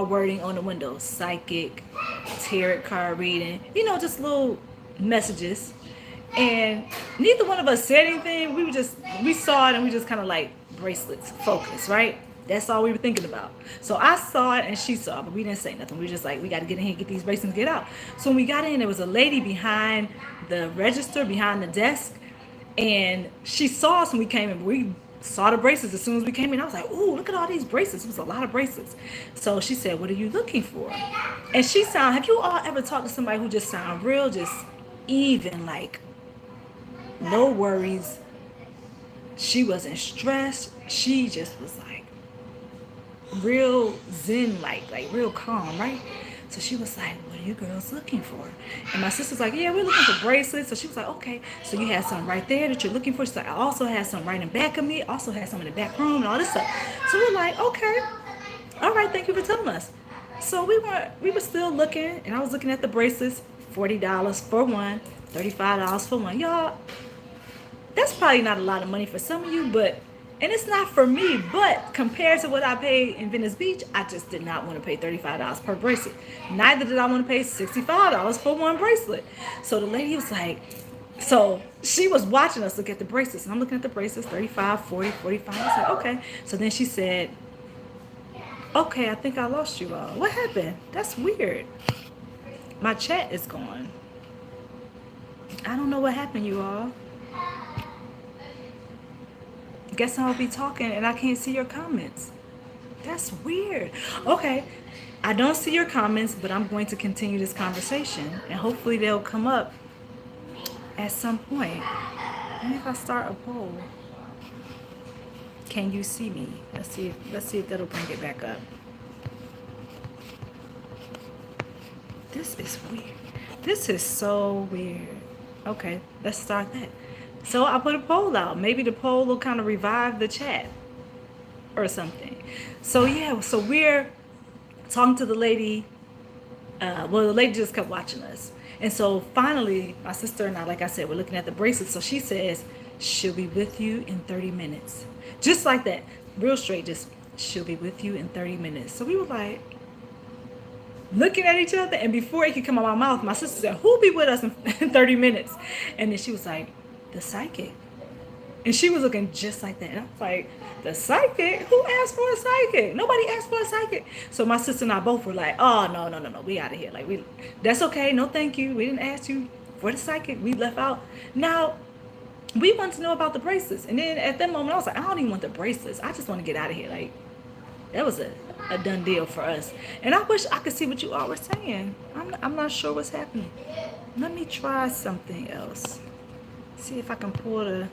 Speaker 1: wording on the window: psychic, tarot card reading, just little messages. And neither one of us said anything. We saw it and we just kind of like, bracelets, focus, right? That's all we were thinking about. So I saw it and she saw it, but we didn't say nothing. We were just like, we got to get in here, get these bracelets, and get out. So when we got in, there was a lady behind the register, behind the desk, and she saw us when we came in. We saw the bracelets as soon as we came in. I was like, ooh, look at all these bracelets. It was a lot of bracelets. So she said, what are you looking for? And have you all ever talked to somebody who just sound real, just even, like, no worries? She wasn't stressed. She just was like real zen, like real calm, right? So she was like, what are you girls looking for? And my sister's like, yeah, we're looking for bracelets. So she was like, okay, so you have some right there that you're looking for? She's like, I also have some right in back of me, also have some in the back room and all this stuff. So we're like, okay, all right, thank you for telling us. So we were still looking, and I was looking at the bracelets, $40 for one, $35 for one. Y'all, that's probably not a lot of money for some of you, and it's not for me, but compared to what I paid in Venice Beach, I just did not want to pay $35 per bracelet. Neither did I want to pay $65 for one bracelet. So the lady was like, So she was watching us look at the bracelets, and I'm looking at the bracelets, 35, 40, 45. I said, okay. So then she said, okay, I think I lost you all. What happened? That's weird. My chat is gone. I don't know what happened, you all. Guess I'll be talking and I can't see your comments. That's weird. Okay. I don't see your comments, but I'm going to continue this conversation and hopefully they'll come up at some point. And if I start a poll, can you see me? Let's see if that'll bring it back up. This is weird. This is so weird. Okay, let's start that. So I put a poll out. Maybe the poll will kind of revive the chat or something. So yeah, so we're talking to the lady. Well, the lady just kept watching us. And so finally, my sister and I, like I said, we're looking at the bracelets. So she says, she'll be with you in 30 minutes. Just like that. Real straight, just, she'll be with you in 30 minutes. So we were like, looking at each other. And before it could come out of my mouth, my sister said, who'll be with us in 30 minutes? And then she was like, the psychic. And she was looking just like that. And I was like, the psychic? Who asked for a psychic? Nobody asked for a psychic. So my sister and I both were like, oh, no. We out of here. Like, that's okay. No, thank you. We didn't ask you for the psychic. We left out. Now, we want to know about the bracelets. And then at that moment, I was like, I don't even want the bracelets. I just want to get out of here. Like, that was a done deal for us. And I wish I could see what you all were saying. I'm not sure what's happening. Let me try something else. See if I can pull the...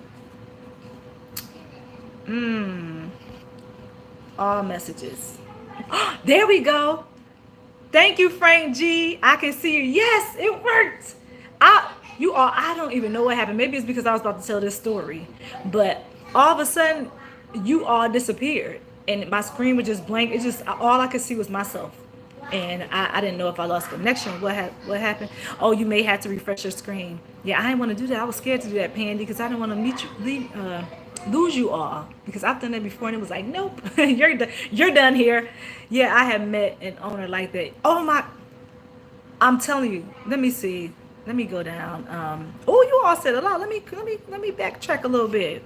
Speaker 1: all messages. There we go. Thank you, Frank G. I can see you. Yes, it worked. I don't even know what happened. Maybe it's because I was about to tell this story. But all of a sudden, you all disappeared. And my screen was just blank. It just, all I could see was myself. And I didn't know if I lost connection. What happened? Oh, you may have to refresh your screen. Yeah, I didn't want to do that. I was scared to do that, Pandy, because I didn't want to lose you all, because I've done that before and it was like, nope, you're done here. Yeah, I have met an owner like that. Oh my, I'm telling you. Let me see. Let me go down. Oh, you all said a lot. Let me backtrack a little bit.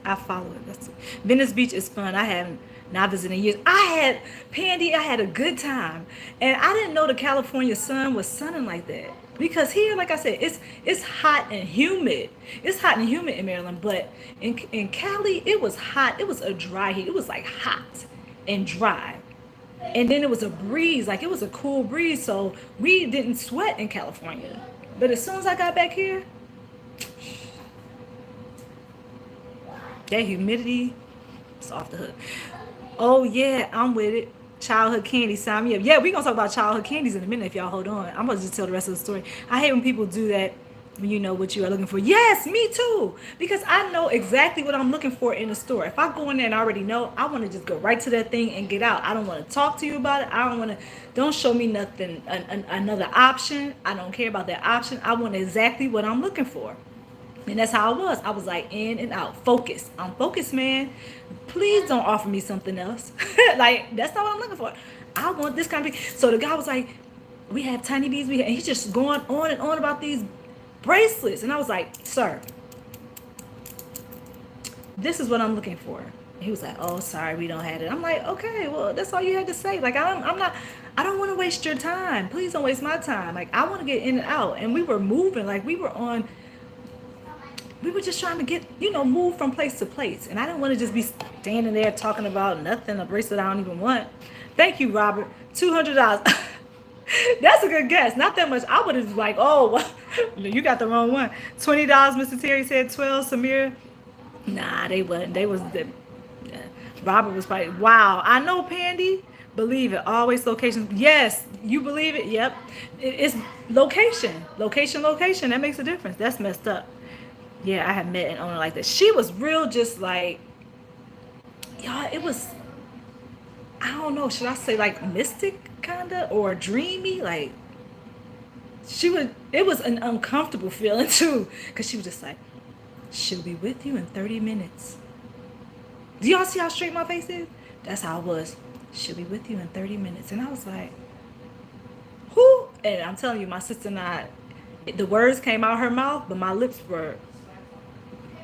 Speaker 1: I follow it. That's it. Venice Beach is fun. I haven't not visited in years. I had a good time, and I didn't know the California sun was sunning like that. Because here, like I said, it's hot and humid. It's hot and humid in Maryland, but in Cali, it was hot. It was a dry heat. It was like hot and dry. And then it was a breeze, like it was a cool breeze, so we didn't sweat in California. But as soon as I got back here, that humidity, it's off the hook. Oh yeah, I'm with it. Childhood candy, sign me up. Yeah, we're gonna talk about childhood candies in a minute if y'all hold on. I'm gonna just tell the rest of the story. I hate when people do that when you know what you are looking for. Yes, me too. Because I know exactly what I'm looking for in the store. If I go in there and I already know, I want to just go right to that thing and get out. I don't want to talk to you about it. Don't show me nothing, another option. I don't care about that option. I want exactly what I'm looking for. And that's how I was. I was like in and out. Focus. I'm focused, man. Please don't offer me something else. Like, that's not what I'm looking for. I want this kind of thing. So the guy was like, we have tiny bees. And he's just going on and on about these bracelets. And I was like, sir, this is what I'm looking for. And he was like, oh, sorry, we don't have it. I'm like, okay, well, that's all you had to say. Like, I don't want to waste your time. Please don't waste my time. Like, I want to get in and out. And we were moving. Like, we were just trying to get, move from place to place. And I didn't want to just be standing there talking about nothing, a bracelet I don't even want. Thank you, Robert. $200. That's a good guess. Not that much. I would have like, oh, you got the wrong one. $20, Mr. Terry said 12. Samir. Nah, they wasn't. Robert was probably, wow. I know, Pandy. Believe it. Always location. Yes, you believe it. Yep. It's location. Location. That makes a difference. That's messed up. Yeah, I have met an owner like that. She was real, just like, y'all, it was, I don't know, should I say like mystic kind of, or dreamy? Like, it was an uncomfortable feeling too, because she was just like, she'll be with you in 30 minutes. Do y'all see how straight my face is? That's how it was. She'll be with you in 30 minutes. And I was like, who? And I'm telling you, my sister and I, The words came out her mouth, but my lips were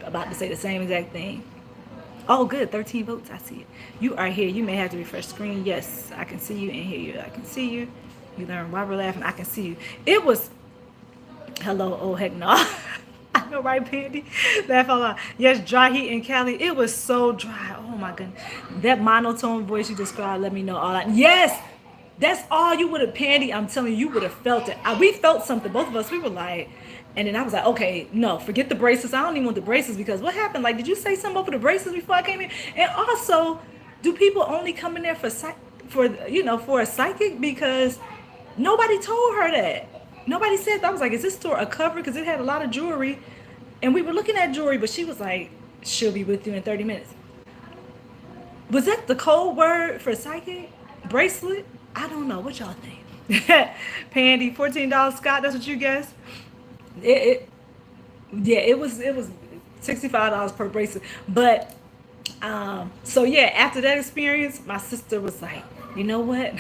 Speaker 1: about to say the same exact thing. Oh, good. 13 votes. I see it. You are here. You may have to refresh screen. Yes, I can see you and hear you. I can see you. You learn why we're laughing. I can see you. It was, hello. Oh, heck no. I know, right, Pandy? Laugh out loud. Yes, dry heat in Cali. It was so dry. Oh, my goodness. That monotone voice you described, let me know all that. Yes, that's all you would have, Pandy. I'm telling you, you would have felt it. We felt something. Both of us, we were like, and then I was like, okay, no, forget the braces. I don't even want the braces because what happened? Like, did you say something over the braces before I came in? And also, do people only come in there for a psychic? Because nobody told her that. Nobody said that. I was like, is this store a cover? Because it had a lot of jewelry. And we were looking at jewelry, but she was like, she'll be with you in 30 minutes. Was that the code word for psychic? Bracelet? I don't know. What y'all think? Pandy, $14, Scott, that's what you guessed? It was $65 per bracelet. But so yeah, after that experience, my sister was like, you know what?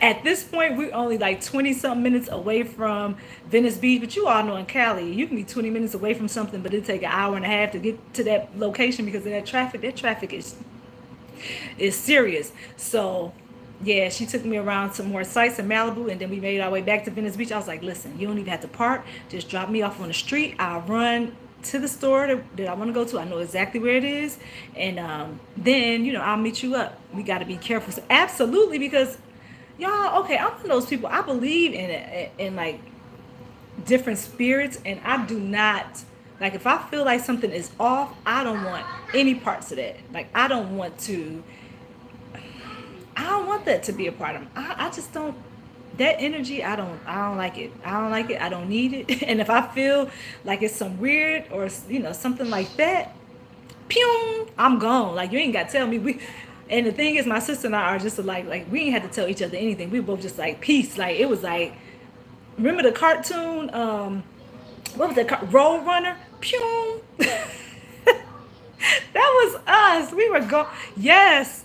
Speaker 1: At this point, we're only like 20 something minutes away from Venice Beach, but you all know in Cali, you can be 20 minutes away from something, but it'll take an hour and a half to get to that location because of that traffic. That traffic is serious. So yeah, she took me around some more sites in Malibu, and then we made our way back to Venice Beach. I was like, listen, you don't even have to park. Just drop me off on the street. I'll run to the store that I want to go to. I know exactly where it is. And then, I'll meet you up. We got to be careful. So absolutely, because y'all, okay, I'm one of those people. I believe in like different spirits, and I do not, like, if I feel like something is off, I don't want any parts of that. Like, I don't want that to be a part of them. I just don't, that energy, I don't like it. I don't like it. I don't need it. And if I feel like it's some weird or, something like that, pew, I'm gone. Like, you ain't got to tell me. And the thing is, my sister and I are just like we ain't had to tell each other anything. We were both just like, peace. Like, it was like, remember the cartoon, what was that, Road Runner? Pew. That was us. We were going, yes,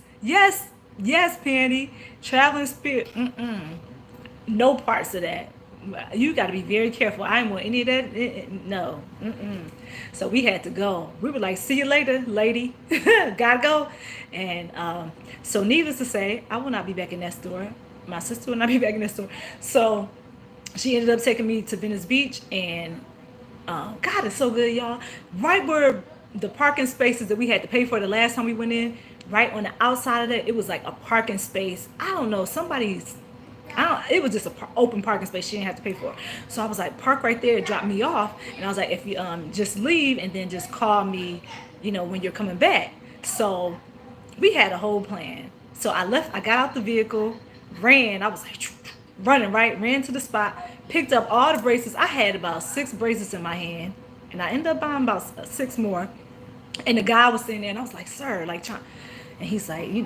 Speaker 1: Pandy. Traveling spirit, no parts of that. You got to be very careful. I didn't want any of that. No. So we had to go. We were like, see you later, lady. Gotta go. And so needless to say, I will not be back in that store. My sister will not be back in that store. So she ended up taking me to Venice Beach. And God, it's so good, y'all. Right where the parking spaces that we had to pay for the last time we went in, right on the outside of that, it was like a parking space. I don't know, it was just an open parking space. She didn't have to pay for it. So I was like, park right there, drop me off. And I was like, if you just leave and then just call me, when you're coming back. So we had a whole plan. So I got out the vehicle, ran. I was like, running, right? Ran to the spot, picked up all the bracelets. I had about 6 bracelets in my hand. And I ended up buying about 6 more. And the guy was sitting there, and I was like, sir, like, and he's like, he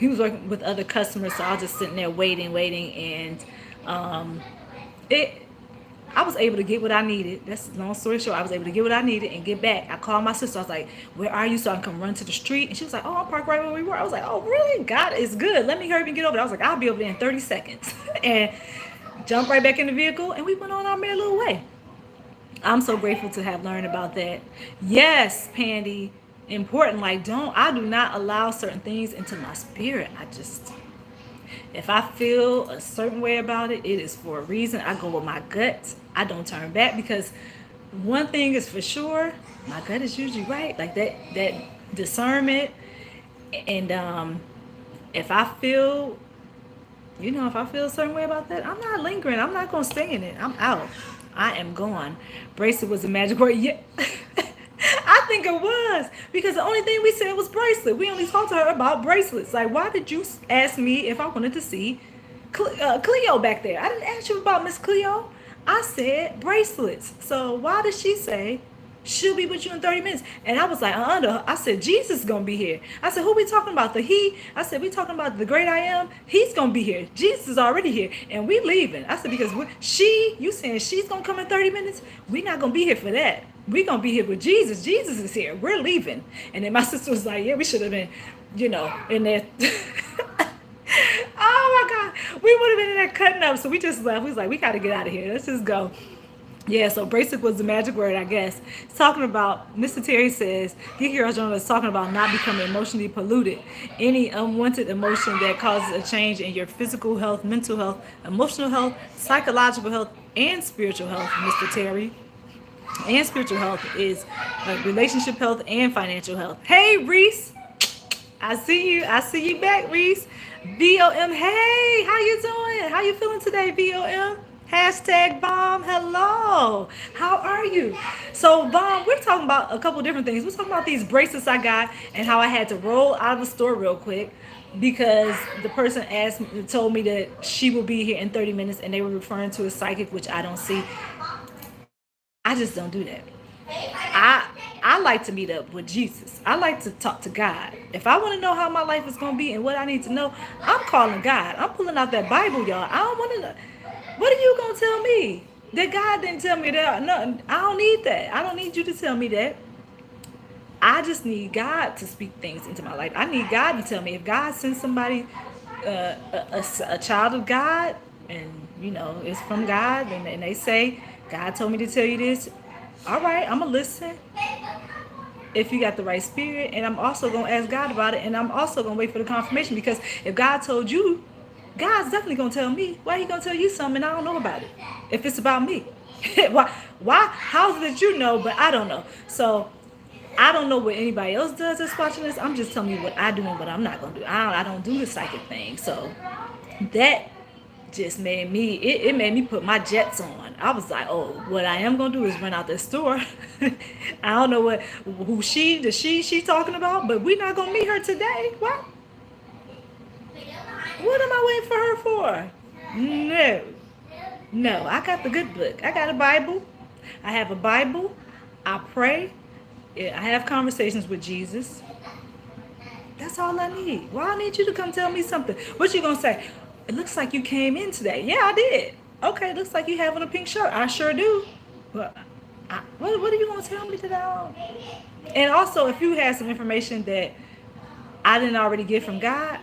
Speaker 1: was working with other customers, so I was just sitting there waiting, and I was able to get what I needed. That's long story short. I was able to get what I needed and get back. I called my sister. I was like, where are you? So I can come run to the street. And she was like, oh, I'm parked right where we were. I was like, oh, really? God is good. Let me hurry up and get over there. I was like, I'll be over there in 30 seconds. And jumped right back in the vehicle, and we went on our merry little way. I'm so grateful to have learned about that. Yes, Pandy, important. Like, I do not allow certain things into my spirit. If I feel a certain way about it, it is for a reason. I go with my gut. I don't turn back, because one thing is for sure, my gut is usually right. Like that discernment. And if I feel a certain way about that, I'm not lingering. I'm not going to stay in it. I'm out. I am gone. Bracelet was a magic word. Yeah. I think it was, because the only thing we said was bracelet. We only talked to her about bracelets. Like, why did you ask me if I wanted to see Cleo back there? I didn't ask you about Miss Cleo. I said bracelets. So why did she say she'll be with you in 30 minutes? And I was like, I said, Jesus is going to be here. I said, who we talking about? I said, we talking about the great I am. He's going to be here. Jesus is already here. And we leaving. I said, because you saying she's going to come in 30 minutes? We're not going to be here for that. We're going to be here with Jesus. Jesus is here. We're leaving. And then my sister was like, yeah, we should have been, in there. Oh my God. We would have been in there cutting up. So we just left. We was like, we got to get out of here. Let's just go. Yeah, so bracelet was the magic word, I guess. It's talking about, Mr. Terry says, Geeky Girls Journal is talking about not becoming emotionally polluted. Any unwanted emotion that causes a change in your physical health, mental health, emotional health, psychological health, and spiritual health, Mr. Terry. And spiritual health is relationship health and financial health. Hey, Reese. I see you. I see you back, Reese. VOM. Hey, how you doing? How you feeling today, VOM? Hashtag bomb. Hello. How are you? So, bomb, we're talking about a couple different things. We're talking about these bracelets I got and how I had to roll out of the store real quick because the person told me that she will be here in 30 minutes and they were referring to a psychic, which I don't see. I just don't do that. I I like to meet up with Jesus. I like to talk to God. If I want to know how my life is going to be and what I need to know, I'm calling God. I'm pulling out that Bible, y'all. I don't want to know. What are you going to tell me? That God didn't tell me that. No, I don't need that. I don't need you to tell me that. I just need God to speak things into my life. I need God to tell me if God sends somebody, a child of God, and it's from God, and they say God told me to tell you this. All right, I'm gonna listen if you got the right spirit, and I'm also gonna ask God about it, and I'm also gonna wait for the confirmation because if God told you, God's definitely gonna tell me. Why he gonna tell you something and I don't know about it? If it's about me, why? Why? How's it that you know, but I don't know? So I don't know what anybody else does that's watching this. I'm just telling you what I do and what I'm not gonna do. I don't do the psychic thing. So that just made me it made me put my jets on. I was like, oh, what I am gonna do is run out the store. I don't know who she talking about, but we're not gonna meet her today. What am I waiting for her for? No. No, I got the good book. I got a Bible. I have a Bible. I pray. I have conversations with Jesus. That's all I need. Why I need you to come tell me something? What you gonna say? It looks like you came in today. Yeah, I did. Okay, looks like you have on a pink shirt. I sure do. But what are you gonna tell me today? And also, if you have some information that I didn't already get from God,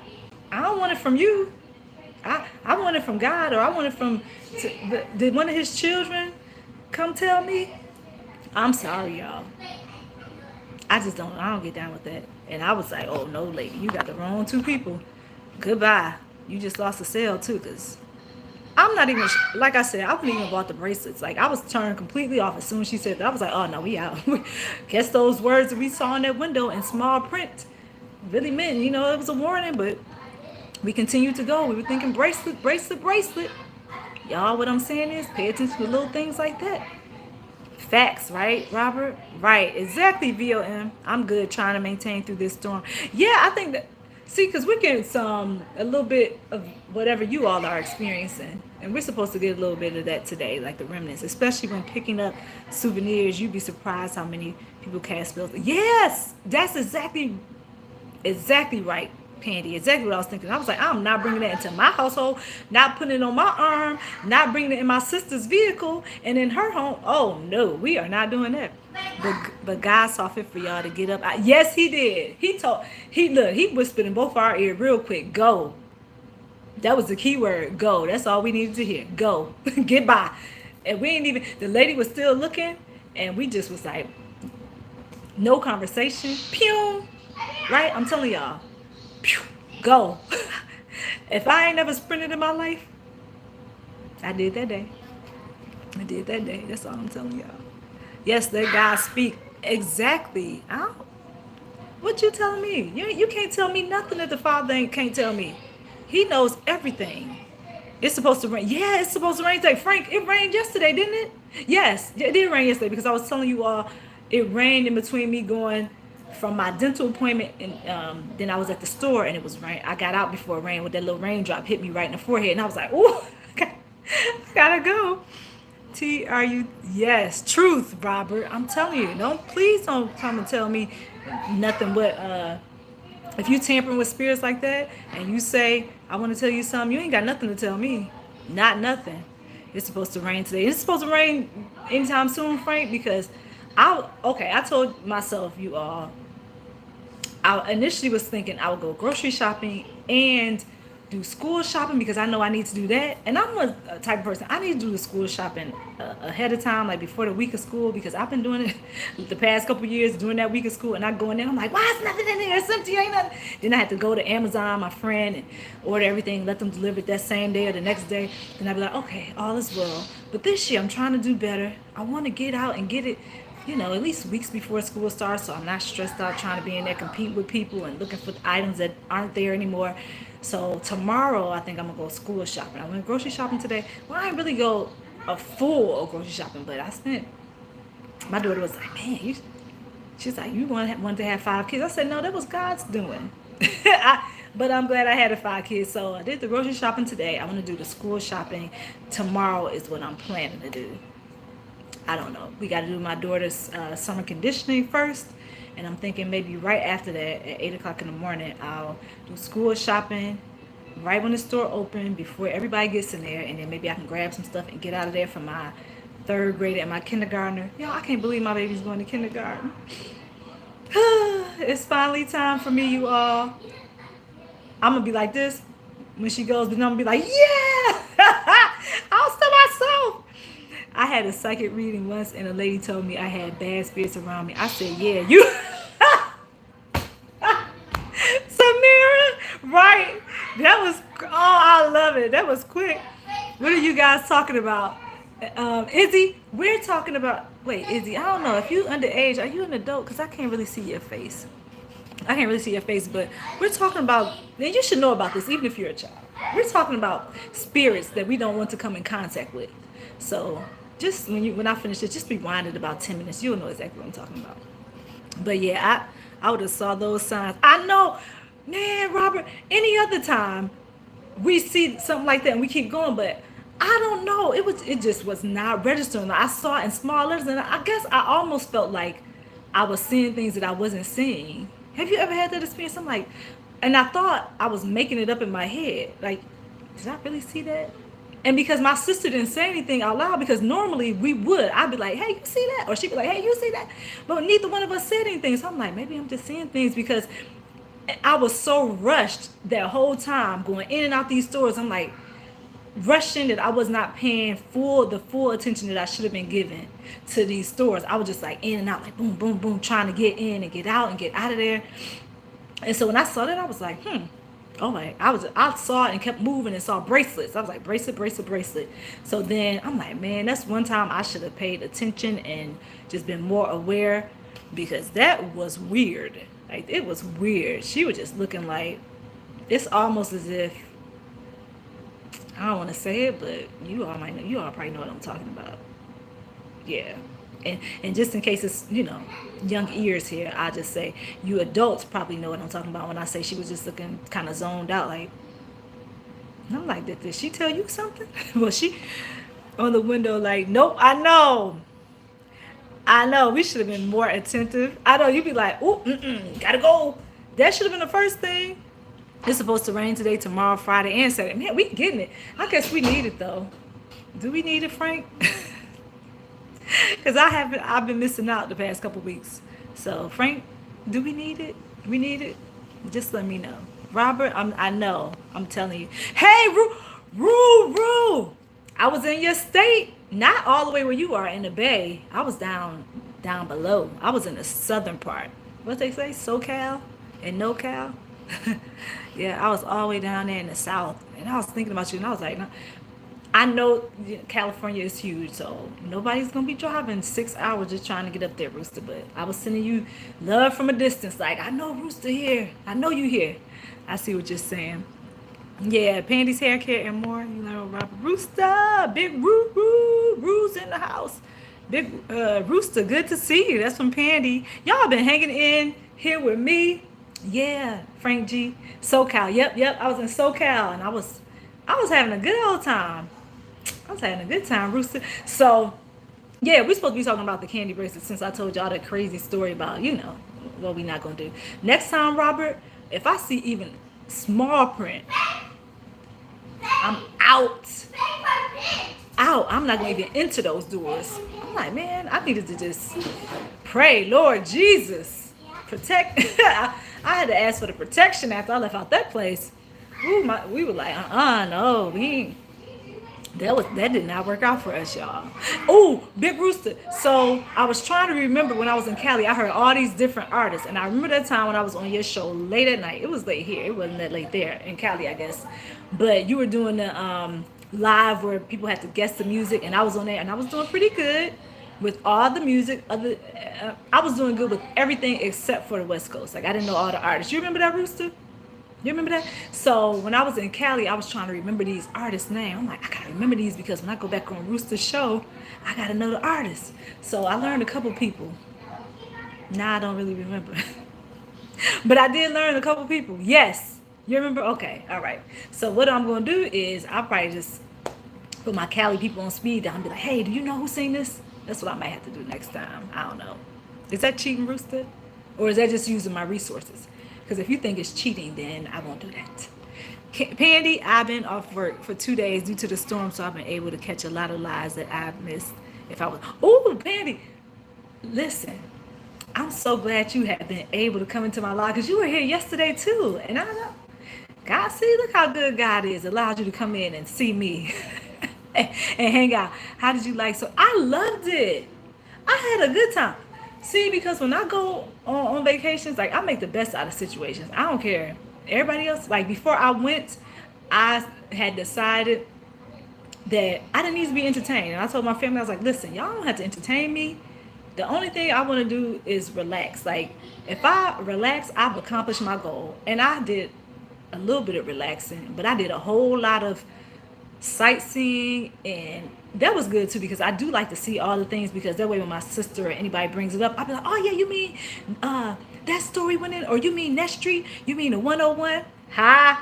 Speaker 1: I don't want it from you. I want it from God, or I want it from did one of his children come tell me? I'm sorry, y'all. I don't get down with that. And I was like, oh no, lady, you got the wrong two people. Goodbye. You just lost a sale too, because I'm not even, like I said, I wouldn't even bought the bracelets. Like, I was turned completely off as soon as she said that. I was like, oh no, we out. Guess those words that we saw in that window in small print really meant, it was a warning, but we continued to go. We were thinking bracelet, bracelet, bracelet. Y'all, what I'm saying is pay attention to little things like that. Facts, right, Robert? Right, exactly, VOM. I'm good trying to maintain through this storm. Yeah, I think that, see, because we're getting a little bit of whatever you all are experiencing. And we're supposed to get a little bit of that today, like the remnants, especially when picking up souvenirs. You'd be surprised how many people cast spells. Yes, that's exactly right, Pandy. Exactly what I was thinking. I was like, I'm not bringing that into my household, not putting it on my arm, not bringing it in my sister's vehicle and in her home. Oh no, we are not doing that. But God saw fit for y'all to get up. Yes, he did. He whispered in both our ear real quick. Go. That was the key word. Go. That's all we needed to hear. Go. Get by. And we ain't even. The lady was still looking, and we just was like, no conversation. Pew. Right? I'm telling y'all. Pew, go. If I ain't never sprinted in my life, I did that day. I did that day. That's all I'm telling y'all. Yes, let God speak. Exactly. What you telling me? You can't tell me nothing that the Father can't tell me. He knows everything. It's supposed to rain. Yeah, it's supposed to rain today. Frank, it rained yesterday, didn't it? Yes, it did rain yesterday because I was telling you all it rained in between me going from my dental appointment and then I was at the store and it was rain. I got out before it rained with that little raindrop hit me right in the forehead and I was like, ooh, I gotta go. Yes, truth, Robert. I'm telling you, please don't come and tell me nothing but if you tampering with spirits like that and you say, I want to tell you something, you ain't got nothing to tell me. Not nothing. It's supposed to rain today. It's supposed to rain anytime soon, Frank, because I told myself, you all, I initially was thinking I would go grocery shopping and do school shopping because I know I need to do that. And I'm a type of person, I need to do the school shopping ahead of time, like before the week of school, because I've been doing it the past couple years during that week of school, and I go in there, I'm like, why is nothing in there? It's empty, ain't nothing. Then I had to go to Amazon, my friend, and order everything, let them deliver it that same day or the next day. Then I'd be like, okay, all is well. But this year I'm trying to do better. I want to get out and get it, at least weeks before school starts, so I'm not stressed out trying to be in there competing with people and looking for items that aren't there anymore. So tomorrow, I think I'm gonna go school shopping. I went grocery shopping today. Well, I didn't really go a full grocery shopping, but I spent. My daughter was like, "Man, she's like, you want to have 5 kids?" I said, "No, that was God's doing." But I'm glad I had the 5 kids. So I did the grocery shopping today. I want to do the school shopping tomorrow. Is what I'm planning to do. I don't know. We got to do my daughter's summer conditioning first. And I'm thinking maybe right after that, at 8 o'clock in the morning, I'll do school shopping right when the store open before everybody gets in there. And then maybe I can grab some stuff and get out of there for my third grader and my kindergartner. Y'all, I can't believe my baby's going to kindergarten. It's finally time for me, you all. I'm going to be like this when she goes, but I'm going to be like, yeah! I'll stop myself. I had a psychic reading once, and a lady told me I had bad spirits around me. I said, yeah, you. Samira, right? That was, oh, I love it. That was quick. What are you guys talking about? Izzy, we're talking about, wait, Izzy, I don't know. If you underage, are you an adult? Because I can't really see your face. I can't really see your face, but we're talking about, and you should know about this, even if you're a child. We're talking about spirits that we don't want to come in contact with. So just when I finish it, just rewind it about 10 minutes. You'll know exactly what I'm talking about. But yeah, I would have saw those signs. I know, man, Robert, any other time we see something like that and we keep going, but I don't know. It just was not registering. I saw it in small letters, and I guess I almost felt like I was seeing things that I wasn't seeing. Have you ever had that experience? I'm like, and I thought I was making it up in my head. Like, did I really see that? And because my sister didn't say anything out loud, because normally we would, I'd be like, hey, you see that? Or she'd be like, hey, you see that? But neither one of us said anything. So I'm like, maybe I'm just seeing things, because I was so rushed that whole time going in and out these stores. I'm like, rushing, that I was not paying the full attention that I should have been given to these stores. I was just like in and out, like boom, boom, boom, trying to get in and get out of there. And so when I saw that, I was like, oh my, I saw it and kept moving and saw bracelets. I was like, bracelet, bracelet, bracelet. So then I'm like, man, that's one time I should have paid attention and just been more aware, because that was weird. Like, it was weird. She was just looking like, it's almost as if, I don't want to say it, but you all might know, you all probably know what I'm talking about. Yeah. And just in case it's, young ears here, I just say you adults probably know what I'm talking about when I say she was just looking kind of zoned out, like, and I'm like, did she tell you something? Well, she on the window like, nope, I know, we should have been more attentive. I know you'd be like, oh, gotta go. That should have been the first thing. It's supposed to rain today, tomorrow, Friday, and Saturday. Man, we getting it. I guess we need it though. Do we need it, Frank? Because I've been missing out the past couple weeks. So Frank, do we need it? We need it. Just let me know. Robert, I know. I'm telling you. Hey, Rue. I was in your state, not all the way where you are in the Bay. I was down below. I was in the southern part. What they say, SoCal and NoCal. Yeah, I was all the way down there in the south, and I was thinking about you, and I was like, no, I know California is huge, so nobody's gonna be driving 6 hours just trying to get up there, Rooster. But I was sending you love from a distance, like, I know Rooster here, I know you here. I see what you're saying. Yeah, Pandy's hair care and more. You know, Robert Rooster, big Roo's in the house. Big Rooster, good to see you. That's from Pandy. Y'all been hanging in here with me. Yeah, Frank G. SoCal. Yep. I was in SoCal, and I was having a good old time. I was having a good time, Rooster. So, yeah, we're supposed to be talking about the candy bracelet, since I told y'all that crazy story about, what we're not going to do. Next time, Robert, if I see even small print, I'm out. I'm not going to even enter those doors. I'm like, man, I needed to just pray, Lord Jesus, protect. I had to ask for the protection after I left out that place. Ooh, we were like, no, we ain't. That did not work out for us, y'all. Oh, Big Rooster. So I was trying to remember when I was in Cali, I heard all these different artists, and I remember that time when I was on your show late at night. It was late here. It wasn't that late there in Cali, I guess. But you were doing the live where people had to guess the music, and I was on there, and I was doing pretty good with all the music. I was doing good with everything except for the West Coast. Like I didn't know all the artists. You remember that, Rooster? You remember that? So when I was in Cali, I was trying to remember these artists' names. I'm like, I gotta remember these because when I go back on Rooster's show, I gotta know the artists. So I learned a couple people. Now I don't really remember. But I did learn a couple people. Yes. You remember? Okay. All right. So what I'm gonna do is I'll probably just put my Cali people on speed dial and be like, hey, do you know who sang this? That's what I might have to do next time. I don't know. Is that cheating, Rooster? Or is that just using my resources? Because if you think it's cheating, then I won't do that. Pandy, I've been off work for 2 days due to the storm, so I've been able to catch a lot of lives that I've missed. If I was, oh, Pandy, listen, I'm so glad you have been able to come into my life because you were here yesterday too, and I know, God, see, look how good God is. Allowed you to come in and see me and hang out. How did you like? So I loved it. I had a good time. See, because when I go on vacations, like I make the best out of situations. I don't care. Everybody else, like before I went, I had decided that I didn't need to be entertained. And I told my family, I was like, listen, y'all don't have to entertain me. The only thing I want to do is relax. Like if I relax, I've accomplished my goal. And I did a little bit of relaxing, but I did a whole lot of sightseeing, and that was good too because I do like to see all the things because that way when my sister or anybody brings it up, I'll be like, oh yeah, you mean that story went in, or you mean that street, you mean the 101? Hi,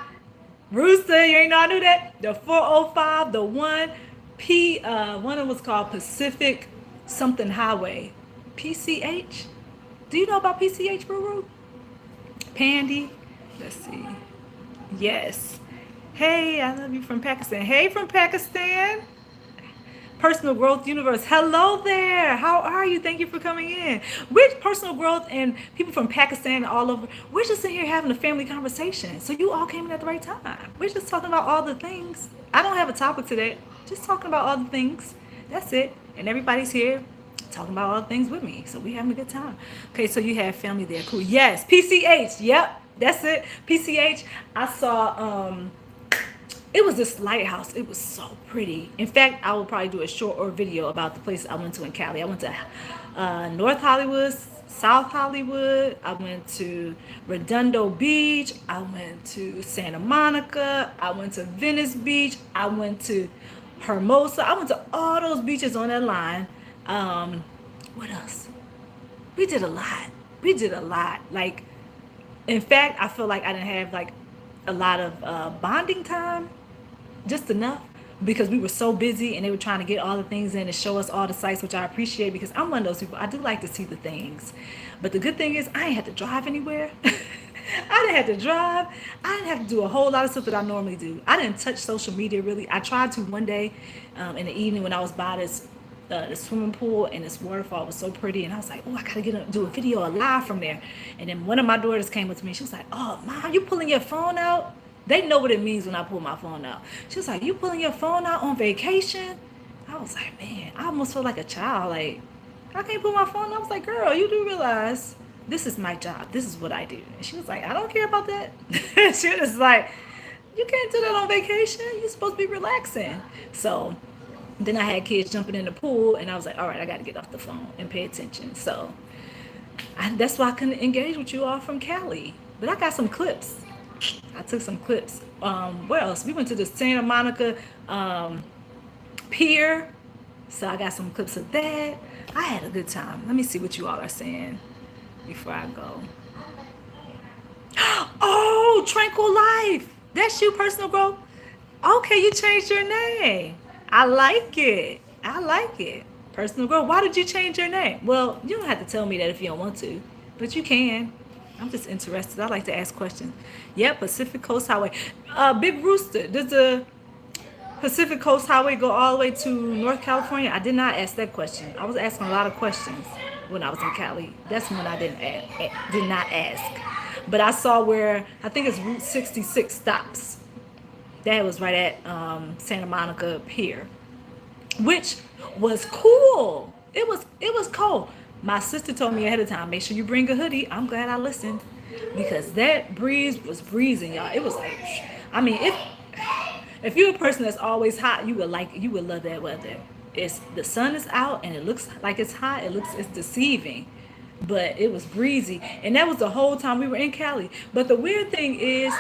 Speaker 1: Rooster, you ain't know I knew that. The 405, the one one of them was called Pacific something Highway. PCH? Do you know about PCH, Ruru? Pandy? Let's see. Yes. Hey, I love you from Pakistan. Hey, from Pakistan. Personal Growth Universe. Hello there. How are you? Thank you for coming in. We're personal growth and people from Pakistan all over. We're just in here having a family conversation. So you all came in at the right time. We're just talking about all the things. I don't have a topic today. Just talking about all the things. That's it. And everybody's here talking about all the things with me. So we're having a good time. Okay, so you have family there. Cool. Yes. PCH. Yep. That's it. PCH. I saw it was this lighthouse. It was so pretty. In fact, I will probably do a short or video about the place I went to in Cali. I went to North Hollywood, South Hollywood. I went to Redondo Beach. I went to Santa Monica. I went to Venice Beach. I went to Hermosa. I went to all those beaches on that line. What else? We did a lot. We did a lot. Like, in fact, I feel like I didn't have like a lot of bonding time, just enough because we were so busy and they were trying to get all the things in and show us all the sites, which I appreciate because I'm one of those people. I do like to see the things. But the good thing is I ain't had to drive anywhere. I didn't have to drive. I didn't have to do a whole lot of stuff that I normally do. I didn't touch social media really. I tried to one day in the evening when I was by this the swimming pool, and this waterfall was so pretty, and I was like, oh, I gotta do a video live from there. And then one of my daughters came up to me. She was like, oh, Mom, you pulling your phone out? They know what it means when I pull my phone out. She was like, you pulling your phone out on vacation? I was like, man, I almost feel like a child. Like, I can't pull my phone out. I was like, girl, you do realize this is my job. This is what I do. And she was like, I don't care about that. She was like, you can't do that on vacation. You're supposed to be relaxing. So then I had kids jumping in the pool, and I was like, all right, I got to get off the phone and pay attention. So that's why I couldn't engage with you all from Cali. But I got some clips. I took some clips. Where else? We went to the Santa Monica pier. So I got some clips of that. I had a good time. Let me see what you all are saying before I go. Oh, Tranquil Life. That's you, personal growth. Okay, you changed your name. I like it. I like it. Personal growth. Why did you change your name? Well, you don't have to tell me that if you don't want to, but you can. I'm just interested. I like to ask questions. Yep, Pacific Coast Highway. Big Rooster, does the Pacific Coast Highway go all the way to North California? I did not ask that question. I was asking a lot of questions when I was in Cali. That's when I did not ask. But I saw where, I think it's Route 66 stops. That was right at Santa Monica Pier, which was cool. It was cold. My sister told me ahead of time, make sure you bring a hoodie. I'm glad I listened because that breeze was breezing, y'all. It was like, I mean, if you're a person that's always hot, you would love that weather. It's the sun is out and it looks like it's hot. It's deceiving, but it was breezy, and that was the whole time we were in Cali. But the weird thing is,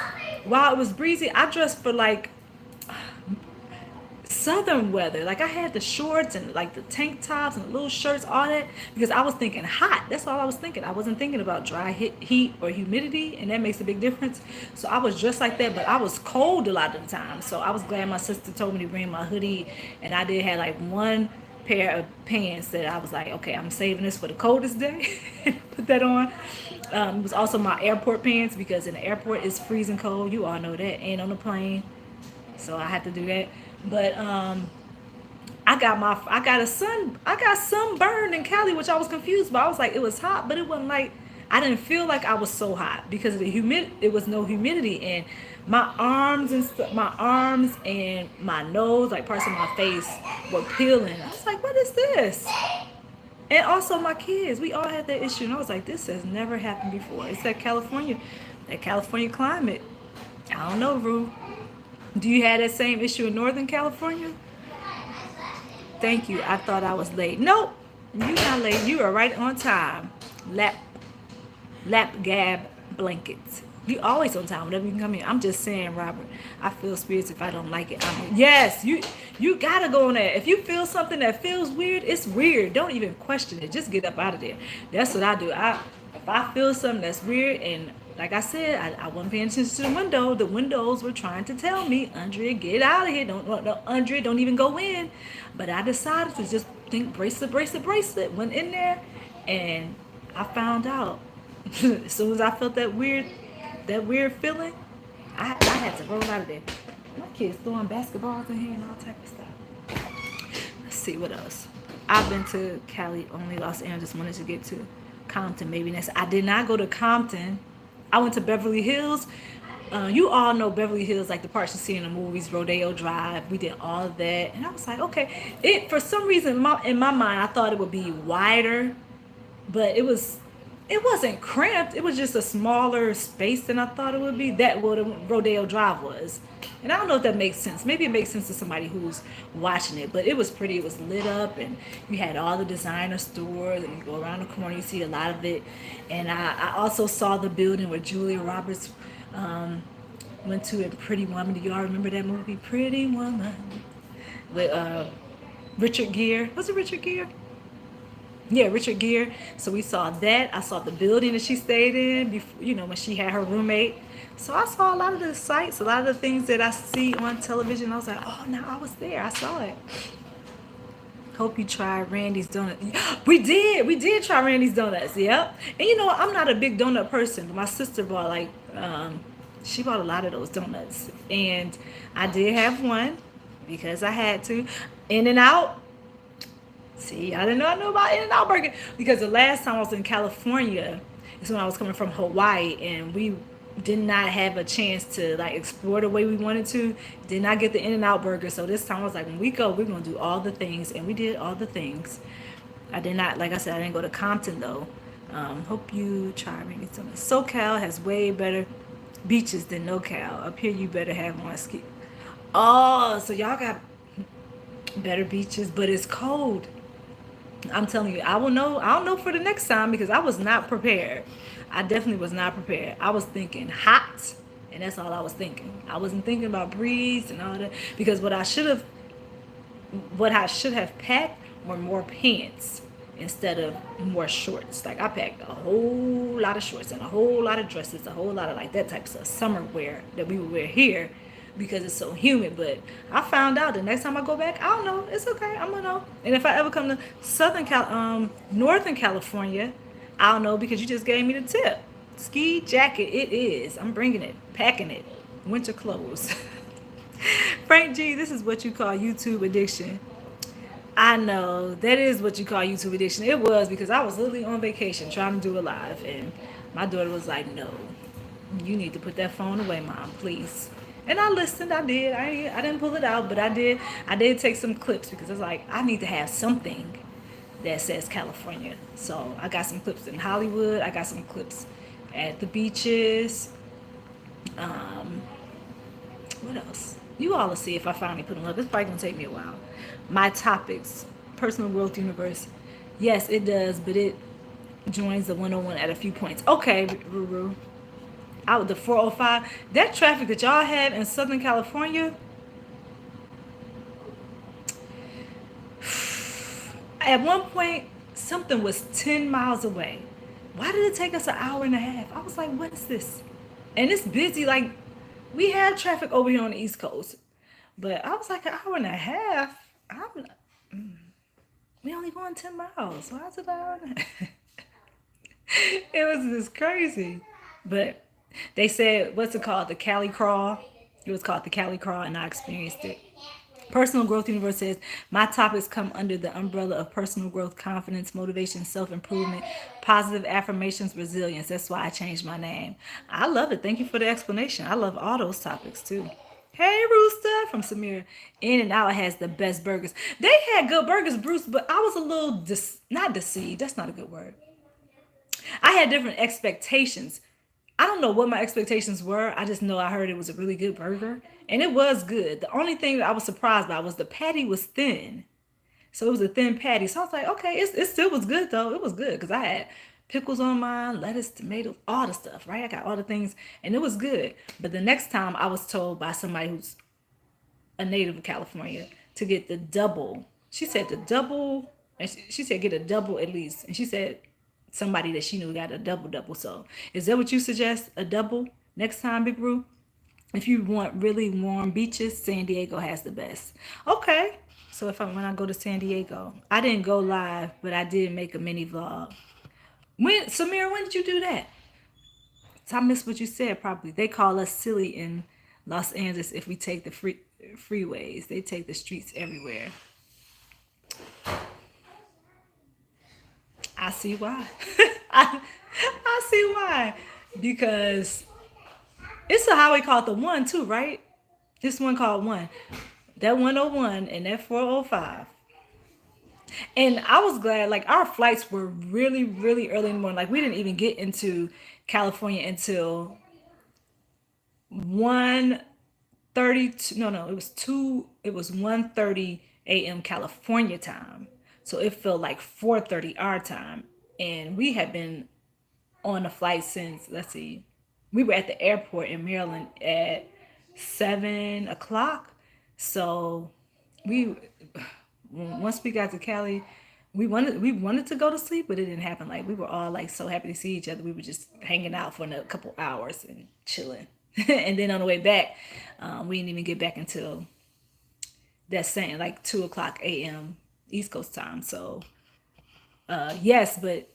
Speaker 1: while it was breezy, I dressed for like southern weather. Like I had the shorts and like the tank tops and the little shirts, all that, because I was thinking hot. That's all I was thinking. I wasn't thinking about dry heat or humidity, and that makes a big difference. So I was dressed like that, but I was cold a lot of the time. So I was glad my sister told me to bring my hoodie, and I did have like one pair of pants that I was like, okay, I'm saving this for the coldest day. Put that on. It was also my airport pants because in the airport it's freezing cold. You all know that. Ain't on the plane, so I had to do that. But I got sunburned in Cali, which I was confused by. I was like, it was hot, but it wasn't like I didn't feel like I was so hot because of the humid. It was no humidity, and my arms and my nose, like parts of my face, were peeling. I was like, what is this? And also my kids, we all had that issue, and I was like, this has never happened before. It's that California climate. I don't know, Rue. Do you have that same issue in Northern California? Thank you. I thought I was late. Nope, you not late. You are right on time. Lap gab blankets. You always on time whenever you can come in. I'm just saying, Robert. I feel spirits if I don't like it. Yes, you gotta go on that. If you feel something that feels weird, it's weird. Don't even question it. Just get up out of there. That's what I do. If I feel something that's weird, and like I said, I wasn't paying attention to the window. The windows were trying to tell me, Andrea, get out of here. Don't, no, Andrea, don't even go in. But I decided to just think bracelet, bracelet, bracelet. Went in there, and I found out. As soon as I felt that weird feeling, I had to roll out of there. My kids throwing basketballs in here and all type of stuff. Let's see what else. I've been to Cali, only Los Angeles. Wanted to get to Compton maybe next. I did not go to Compton. I went to Beverly Hills. You all know Beverly Hills, like the parts you see in the movies, Rodeo Drive. We did all of that, and I was like, okay. It for some reason in my mind, I thought it would be wider, but it wasn't cramped. It was just a smaller space than I thought it would be. That what Rodeo Drive was. And I don't know if that makes sense. Maybe it makes sense to somebody who's watching it. But it was pretty. It was lit up, and you had all the designer stores, and you go around the corner, you see a lot of it. And I also saw the building where Julia Roberts went to in Pretty Woman. Do y'all remember that movie, Pretty Woman? With Richard Gere. Was it Richard Gere? Yeah, Richard Gere. So we saw that. I saw the building that she stayed in before, when she had her roommate. So I saw a lot of the sights, a lot of the things that I see on television. I was like, oh, now I was there. I saw it. Hope you tried Randy's Donuts. We did try Randy's Donuts. Yep. And I'm not a big donut person, but my sister bought she bought a lot of those donuts. And I did have one because I had to. In and Out. See, I didn't know I knew about In-N-Out Burger because the last time I was in California is when I was coming from Hawaii, and we did not have a chance to explore the way we wanted to. Did not get the In-N-Out Burger, so this time I was like, when we go, we're gonna do all the things, and we did all the things. I did not, like I said, I didn't go to Compton though. Hope you try reading something. SoCal has way better beaches than NoCal. Up here, you better have more ski. Oh, so y'all got better beaches, but it's cold. I'm telling you, I will know. I'll know for the next time because I was not prepared. I definitely was not prepared. I was thinking hot, and that's all I was thinking. I wasn't thinking about breeze and all that because what I should have packed were more pants instead of more shorts. Like I packed a whole lot of shorts and a whole lot of dresses, a whole lot of that type of summer wear that we would wear here because it's so humid. But I found out the next time I go back, I don't know. It's okay. I'm gonna know. And if I ever come to Northern California, I'll know because you just gave me the tip. Ski jacket, it is. I'm bringing it, packing it. Winter clothes. Frank G, this is what you call YouTube addiction. I know that is what you call YouTube addiction. It was because I was literally on vacation trying to do a live, and my daughter was like, "No, you need to put that phone away, Mom, please." And I listened. I did. I didn't pull it out, but I did. I did take some clips because it's like I need to have something that says California. So I got some clips in Hollywood. I got some clips at the beaches. Um, what else? You all will see if I finally put them up. It's probably gonna take me a while. My topics, personal growth universe. Yes, it does, but it joins the 101 at a few points. Okay, Ruru. Out the 405. That traffic that y'all have in Southern California, at one point, something was 10 miles away. Why did it take us an hour and a half? I was like, what is this? And it's busy. Like, we have traffic over here on the East Coast. But I was like, an hour and a half? We only going 10 miles. Why is it an hour and a half? It was just crazy. But they said, what's it called? The Cali Crawl. It was called the Cali Crawl, and I experienced it. Personal Growth Universe says, my topics come under the umbrella of personal growth, confidence, motivation, self improvement, positive affirmations, resilience. That's why I changed my name. I love it. Thank you for the explanation. I love all those topics too. Hey, Rooster from Samir. In and Out has the best burgers. They had good burgers, Bruce, but I was a little not deceived. That's not a good word. I had different expectations. I don't know what my expectations were. I just know I heard it was a really good burger. And it was good. The only thing that I was surprised by was the patty was thin. So it was a thin patty. So I was like, okay, it still was good though. It was good because I had pickles on mine, lettuce, tomatoes, all the stuff, right? I got all the things and it was good. But the next time I was told by somebody who's a native of California to get the double. She said the double, and she said get a double at least. And she said somebody that she knew got a double double. So is that what you suggest? A double next time, Big Roo? If you want really warm beaches, San Diego has the best. Okay. So when I go to San Diego, I didn't go live, but I did make a mini vlog. When Samira, when did you do that? So I missed what you said. Probably they call us silly in Los Angeles if we take the freeways. They take the streets everywhere. I see why. I see why. Because it's a highway called the one too, right? This one called one. That 101 and that 405. And I was glad, like our flights were really, really early in the morning. Like we didn't even get into California until 1:32. No, it was 1:30 a.m. California time. So it felt like 4:30 our time. And we had been on the flight since, let's see, we were at the airport in Maryland at 7 o'clock. So we once we got to Cali, we wanted to go to sleep, but it didn't happen. Like we were all like so happy to see each other. We were just hanging out for a couple hours and chilling. And then on the way back, we didn't even get back until that same like 2 o'clock a.m. East Coast time. So yes, but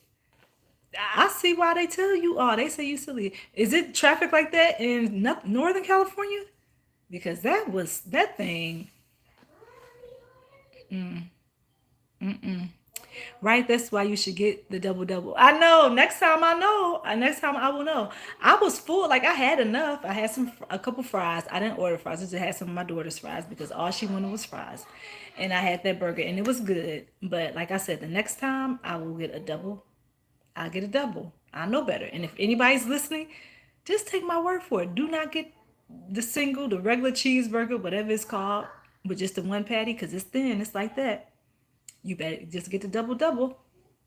Speaker 1: I see why they tell you. Oh, they say you silly. Is it traffic like that in Northern California? Because that thing. Right, that's why you should get the double double. I know. Next time I know. Next time I will know. I was full. Like I had enough. I had a couple fries. I didn't order fries. I just had some of my daughter's fries because all she wanted was fries, and I had that burger and it was good. But like I said, the next time I will get a double. I'll get a double. I know better. And if anybody's listening, just take my word for it. Do not get the regular cheeseburger, whatever it's called, with just the one patty because it's thin. It's like that. You better just get the double double.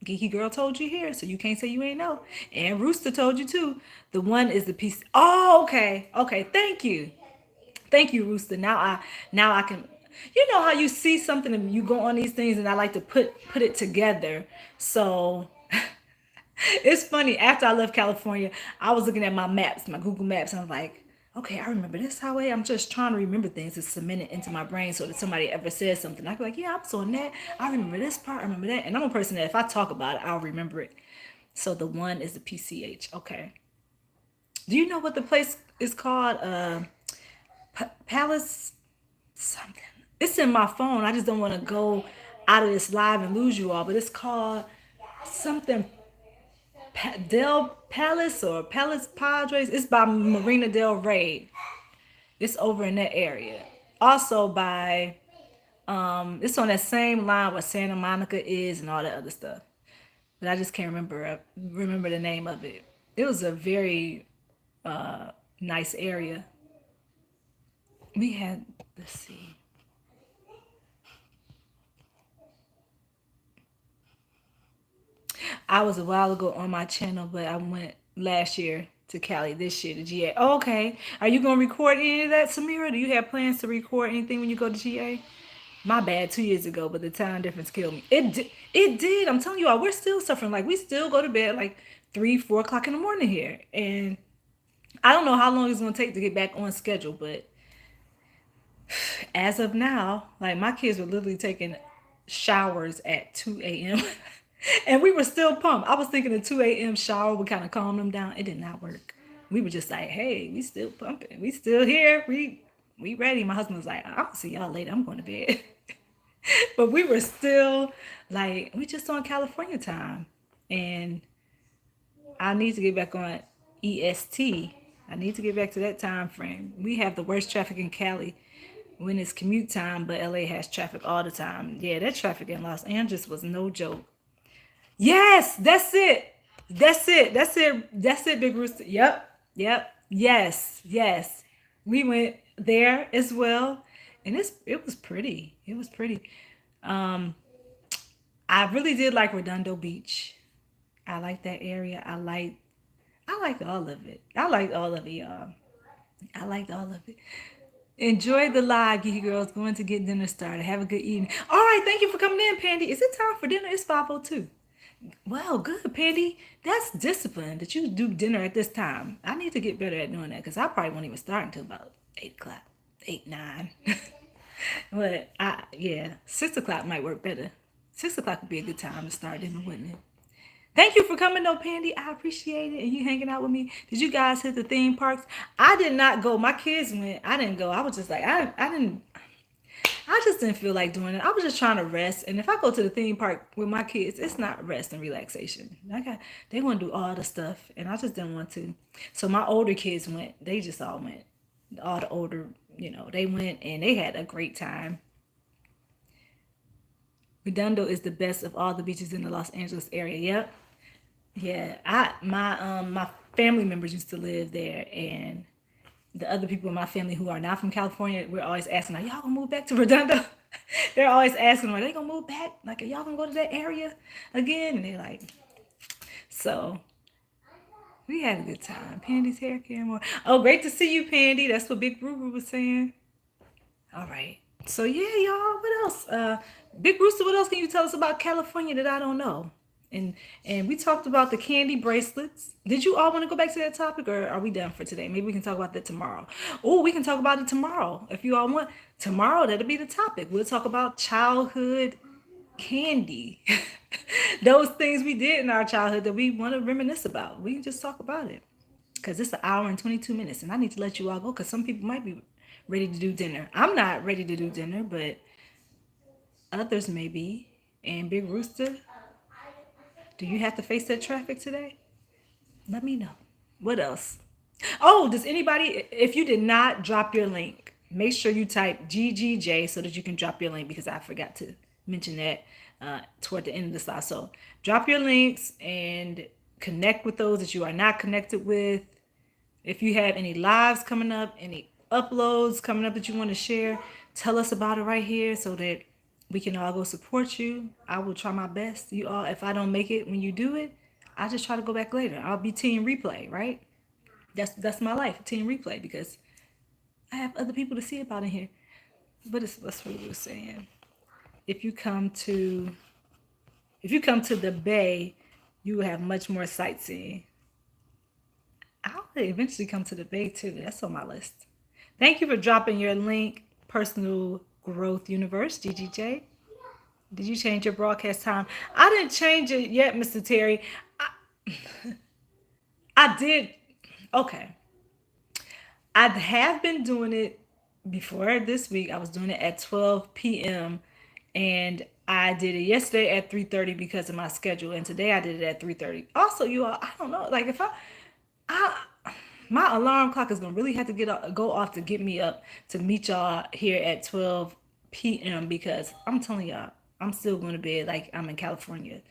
Speaker 1: Geeky Girl told you here, so you can't say you ain't know. And Rooster told you too. The one is the piece. Oh, okay. Okay, thank you. Thank you, Rooster. Now I can, you know how you see something and you go on these things and I like to put it together. So it's funny. After I left California, I was looking at my maps, my Google Maps, and I was like, okay, I remember this highway. I'm just trying to remember things to cement it into my brain so that somebody ever says something. I'd be like, yeah, I was on that. I remember this part. I remember that. And I'm a person that if I talk about it, I'll remember it. So the one is the PCH. Okay. Do you know what the place is called? Palace something. It's in my phone. I just don't want to go out of this live and lose you all. But it's called something Del Palace or Palace Padres. It's by Marina Del Rey. It's over in that area. Also by it's on that same line where Santa Monica is and all that other stuff. But I just can't remember the name of it. It was a very nice area. We had, let's see. I was a while ago on my channel, but I went last year to Cali, this year to GA. Oh, okay. Are you gonna record any of that, Samira? Do you have plans to record anything when you go to GA? My bad, 2 years ago, but the time difference killed me. It did. I'm telling you all, we're still suffering. Like we still go to bed like 3, 4 o'clock in the morning here, and I don't know how long it's gonna take to get back on schedule. But as of now, like my kids were literally taking showers at 2 a.m. and we were still pumped. I was thinking the 2 a.m. shower would kind of calm them down. It did not work. We were just like, hey, we still pumping. We still here. We ready. My husband was like, I'll see y'all later. I'm going to bed. But we were still like, we just on California time. And I need to get back on EST. I need to get back to that time frame. We have the worst traffic in Cali when it's commute time, but LA has traffic all the time. Yeah, that traffic in Los Angeles was no joke. Yes, that's it. That's it. That's it. That's it, Big Rooster. Yep. Yep. Yes. Yes. We went there as well. And it was pretty. It was pretty. Um, I really did like Redondo Beach. I like that area. I liked all of it. I liked all of it, y'all. I liked all of it. Enjoy the live, Geeky Girls. Going to get dinner started. Have a good evening. All right, thank you for coming in, Pandy. Is it time for dinner? It's 5:02. Well, good, Pandy. That's discipline that you do dinner at this time. I need to get better at doing that because I probably won't even start until about 8 o'clock, 8, 9. But yeah, 6 o'clock might work better. 6 o'clock would be a good time to start dinner, wouldn't it? Thank you for coming though, Pandy. I appreciate it. And you hanging out with me. Did you guys hit the theme parks? I did not go. My kids went. I didn't go. I was just like, I just didn't feel like doing it. I was just trying to rest. And if I go to the theme park with my kids, it's not rest and relaxation. They want to do all the stuff, and I just didn't want to. So my older kids went. They just all went. All the older, they went and they had a great time. Redondo is the best of all the beaches in the Los Angeles area. Yep. Yeah. My family members used to live there, and the other people in my family who are not from California, we're always asking, are y'all gonna move back to Redondo? They're always asking, are they gonna move back? Like, are y'all gonna go to that area again? And they're like, so we had a good time. Pandy's hair care more. Oh, great to see you, Pandy. That's what Big Ruby was saying. All right. So yeah, y'all. What else? Big Rooster, what else can you tell us about California that I don't know? And we talked about the candy bracelets. Did you all want to go back to that topic, or are we done for today? Maybe we can talk about that tomorrow. Oh, we can talk about it tomorrow if you all want. Tomorrow, that'll be the topic. We'll talk about childhood candy. Those things we did in our childhood that we want to reminisce about. We can just talk about it because it's an hour and 22 minutes, and I need to let you all go because some people might be ready to do dinner. I'm not ready to do dinner, but others may be. And Big Rooster, do you have to face that traffic today? Let me know. What else? Oh, does anybody, if you did not drop your link, make sure you type GGJ so that you can drop your link because I forgot to mention that toward the end of the slide. So drop your links and connect with those that you are not connected with. If you have any lives coming up, any uploads coming up that you want to share, tell us about it right here so that we can all go support you. I will try my best. You all, if I don't make it when you do it, I just try to go back later. I'll be team replay, right? That's my life, team replay, because I have other people to see about in here. But it's what's what we were saying. If you come to the Bay, you will have much more sightseeing. I'll eventually come to the Bay too. That's on my list. Thank you for dropping your link, Personal Growth Universe, GGJ. Did you change your broadcast time? I didn't change it yet, Mr. Terry. I did. Okay. I have been doing it before this week. I was doing it at 12 p.m. and I did it yesterday at 3:30 because of my schedule. And today I did it at 3:30. Also, you all, I don't know. Like if I my alarm clock is gonna really have to go off to get me up to meet y'all here at 12 p.m. because I'm telling y'all, I'm still going to bed like I'm in California,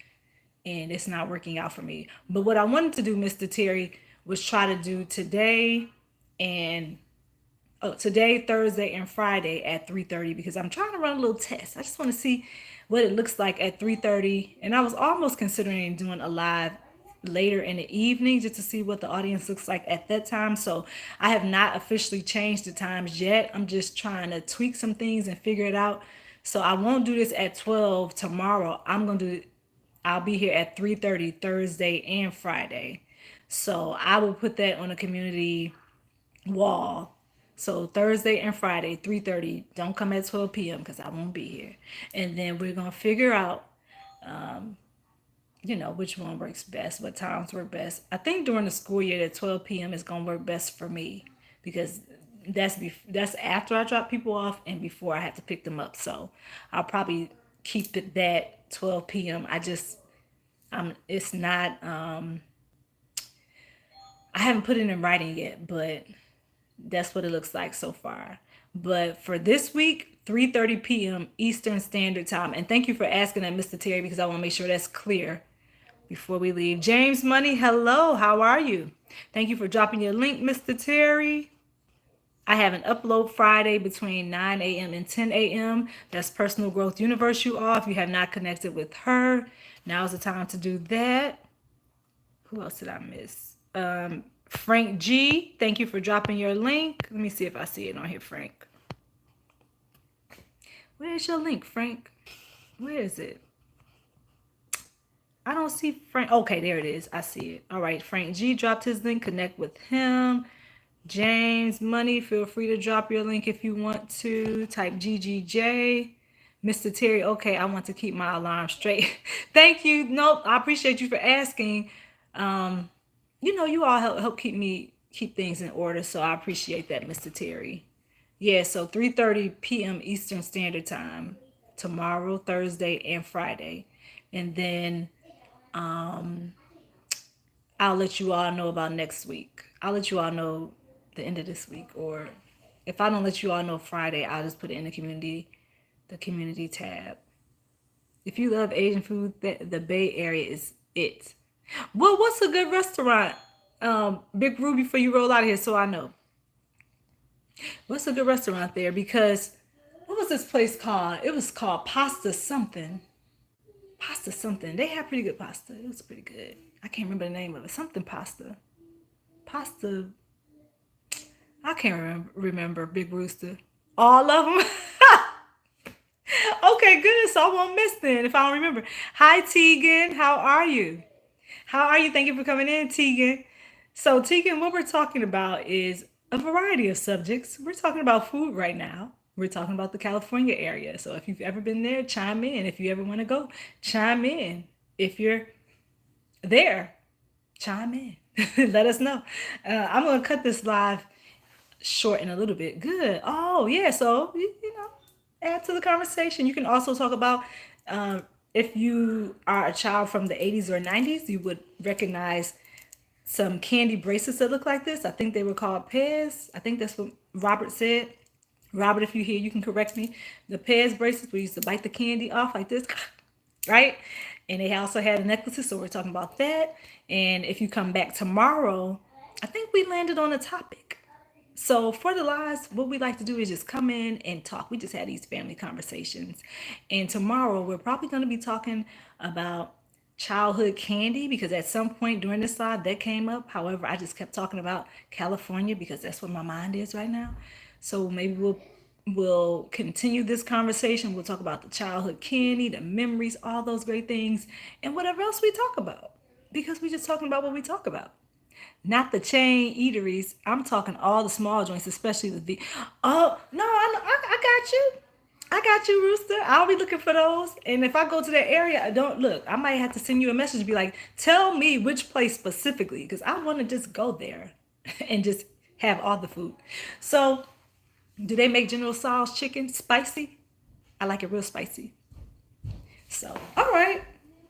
Speaker 1: and it's not working out for me. But what I wanted to do, Mr. Terry, was try to do today and today, Thursday, and Friday at 3:30 because I'm trying to run a little test. I just want to see what it looks like at 3:30, and I was almost considering doing a live later in the evening just to see what the audience looks like at that time. So I have not officially changed the times yet. I'm just trying to tweak some things and figure it out. So I won't do this at 12 tomorrow. I'll be here at 3:30 Thursday and Friday. So I will put that on a community wall. So Thursday and Friday, 3:30. Don't come at 12 p.m. because I won't be here. And then we're gonna figure out, which one works best, what times work best. I think during the school year, that 12 p.m. is gonna work best for me because that's after I drop people off and before I have to pick them up. So I'll probably keep it that 12 p.m. It's not. I haven't put it in writing yet, but that's what it looks like so far. But for this week, 3:30 p.m. Eastern Standard Time. And thank you for asking that, Mr. Terry, because I want to make sure that's clear before we leave. James Money, hello. How are you? Thank you for dropping your link, Mr. Terry. I have an upload Friday between 9 a.m. and 10 a.m. That's Personal Growth Universe you all. If you have not connected with her, now's the time to do that. Who else did I miss? Frank G, thank you for dropping your link. Let me see if I see it on here, Frank. Where's your link, Frank? Where is it? I don't see Frank. Okay, there it is. I see it. All right, Frank G dropped his link. Connect with him. James Money, feel free to drop your link if you want to. Type GGJ. Mr. Terry, okay, I want to keep my alarm straight. Thank you. Nope, I appreciate you for asking. You all help keep things in order, so I appreciate that, Mr. Terry. Yeah, so 3:30 p.m. Eastern Standard Time tomorrow, Thursday, and Friday. And then I'll let you all know about next week. I'll let you all know the end of this week, or if I don't let you all know Friday, I'll just put it in the community tab. If you love Asian food, the Bay Area is it. Well, what's a good restaurant, Big Ruby, before you roll out of here so I know? What's a good restaurant there? Because what was this place called? It was called Pasta something. Pasta something. They had pretty good pasta. It was pretty good. I can't remember the name of it. Something pasta. Pasta. I can't remember Big Rooster. All of them. Okay, good. So I won't miss then if I don't remember. Hi, Tegan. How are you? How are you? Thank you for coming in, Tegan. So, Tegan, what we're talking about is a variety of subjects. We're talking about food right now. We're talking about the California area. So, if you've ever been there, chime in. If you ever want to go, chime in. If you're there, chime in. Let us know. I'm going to cut this live short in a little bit. Good. Oh, yeah. So, add to the conversation. You can also talk about if you are a child from the 80s or 90s, you would recognize some candy bracelets that look like this. I think they were called Pez. I think that's what Robert said. Robert, if you hear, you can correct me. The Pez bracelets, we used to bite the candy off like this, right? And they also had necklaces, so we're talking about that. And if you come back tomorrow, I think we landed on a topic. So for the lives, what we like to do is just come in and talk. We just had these family conversations. And tomorrow we're probably going to be talking about childhood candy because at some point during this live that came up. However, I just kept talking about California because that's where my mind is right now. So maybe we'll continue this conversation. We'll talk about the childhood candy, the memories, all those great things, and whatever else we talk about. Because we're just talking about what we talk about. Not the chain eateries. I'm talking all the small joints, especially the. Oh no, I got you. I got you, Rooster. I'll be looking for those. And if I go to that area, I don't look. I might have to send you a message and be like, tell me which place specifically, because I want to just go there and just have all the food. So, do they make General Tso's chicken spicy? I like it real spicy. So, all right.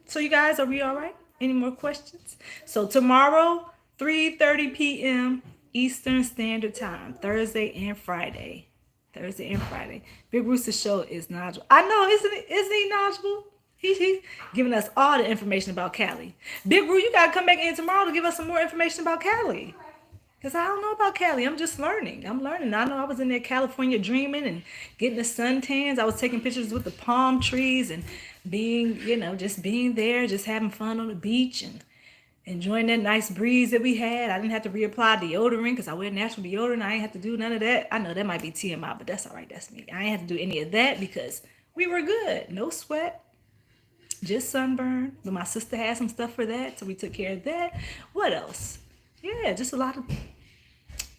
Speaker 1: So, you guys, are we all right? Any more questions? So, tomorrow, 3:30 p.m. Eastern Standard Time, Thursday and Friday. Thursday and Friday. Big Rooster Show is knowledgeable. I know, isn't he knowledgeable? He's giving us all the information about Cali. Big Roo, you gotta come back in tomorrow to give us some more information about Cali. Because I don't know about Cali. I'm just learning. I'm learning. I know I was in there California dreaming and getting the suntans. I was taking pictures with the palm trees and being, just being there, just having fun on the beach and enjoying that nice breeze that we had. I didn't have to reapply deodorant because I wear natural deodorant. I ain't have to do none of that. I know that might be TMI, but that's all right. That's me. I ain't have to do any of that because we were good. No sweat, just sunburn. But my sister had some stuff for that, so we took care of that. What else? Yeah, just a lot of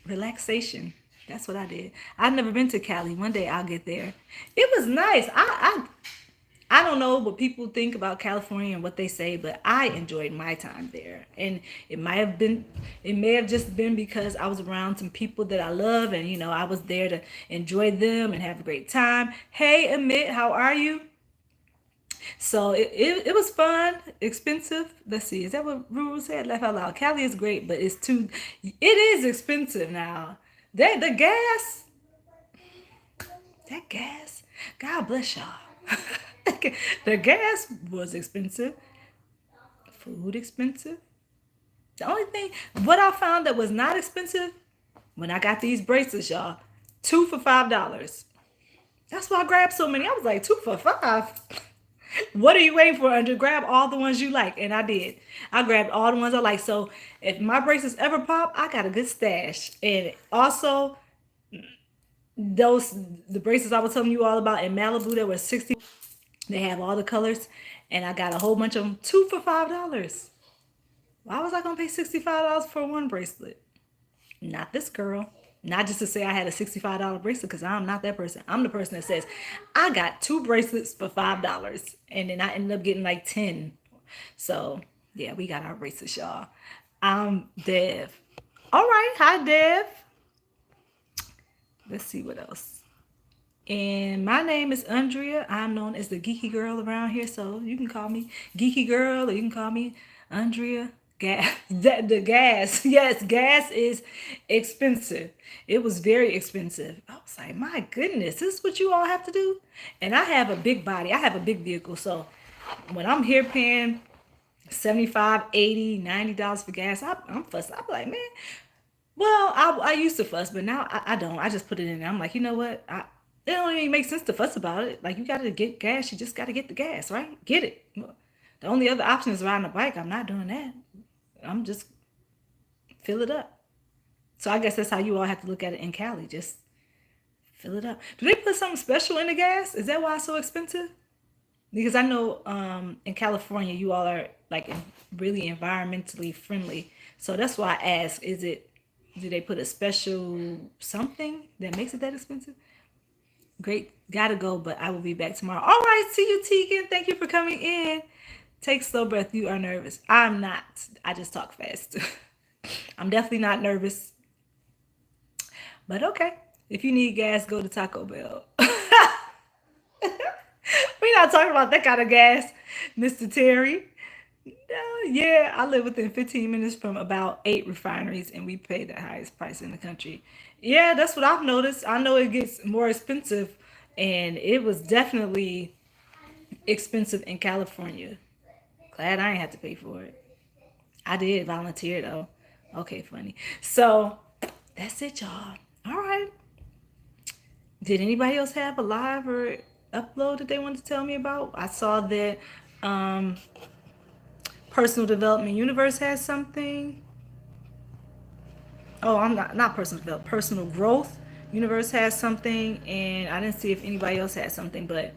Speaker 1: relaxation. That's what I did. I've never been to Cali. One day I'll get there. It was nice. I don't know what people think about California and what they say, but I enjoyed my time there. And it may have just been because I was around some people that I love and, I was there to enjoy them and have a great time. Hey, Amit, how are you? So it was fun, expensive. Let's see, is that what Ruru said? Laugh out loud. Cali is great, but it is expensive now. The gas, God bless y'all. The gas was expensive. Food expensive. The only thing, what I found that was not expensive, when I got these bracelets, y'all, 2 for $5. That's why I grabbed so many. I was like, 2 for $5? What are you waiting for, Andrew? Grab all the ones you like. And I did. I grabbed all the ones I like. So if my bracelets ever pop, I got a good stash. And also, the bracelets I was telling you all about in Malibu that were 60. They have all the colors. And I got a whole bunch of them. 2 for $5. Why was I going to pay $65 for one bracelet? Not this girl. Not just to say I had a $65 bracelet, because I'm not that person. I'm the person that says, I got 2 bracelets for $5. And then I ended up getting like 10. So, yeah, we got our bracelets, y'all. I'm Dev. All right. Hi, Dev. Let's see what else. And my name is Andrea. I'm known as the Geeky Girl around here. So you can call me Geeky Girl or you can call me Andrea. The gas. Yes, gas is expensive. It was very expensive. I was like, my goodness, this is what you all have to do? And I have a big body. I have a big vehicle. So when I'm here paying $75, $80, $90 for gas, I'm fussed. I'm like, man, well, I used to fuss, but now I don't. I just put it in there. I'm like, you know what? It don't even make sense to fuss about it. Like, you got to get gas. You just got to get the gas, right? Get it. The only other option is riding a bike. I'm not doing that. I'm just fill it up. So I guess that's how you all have to look at it in Cali. Just fill it up. Do they put something special in the gas? Is that why it's so expensive? Because I know in California, you all are like really environmentally friendly. So that's why I ask, do they put a special something that makes it that expensive? Great. Gotta go, but I will be back tomorrow. All right. See you, Tegan. Thank you for coming in. Take slow breath. You are nervous. I'm not. I just talk fast. I'm definitely not nervous. But okay. If you need gas, go to Taco Bell. We're not talking about that kind of gas, Mr. Terry. Yeah, I live within 15 minutes from about 8 refineries, and we pay the highest price in the country. Yeah, that's what I've noticed. I know it gets more expensive, and it was definitely expensive in California. Glad I ain't had to pay for it. I did volunteer though. Okay, funny. So that's it, y'all. All right. Did anybody else have a live or upload that they wanted to tell me about? I saw that Personal Development Universe has something. Oh, I'm not personal development. Personal Growth Universe has something, and I didn't see if anybody else had something, but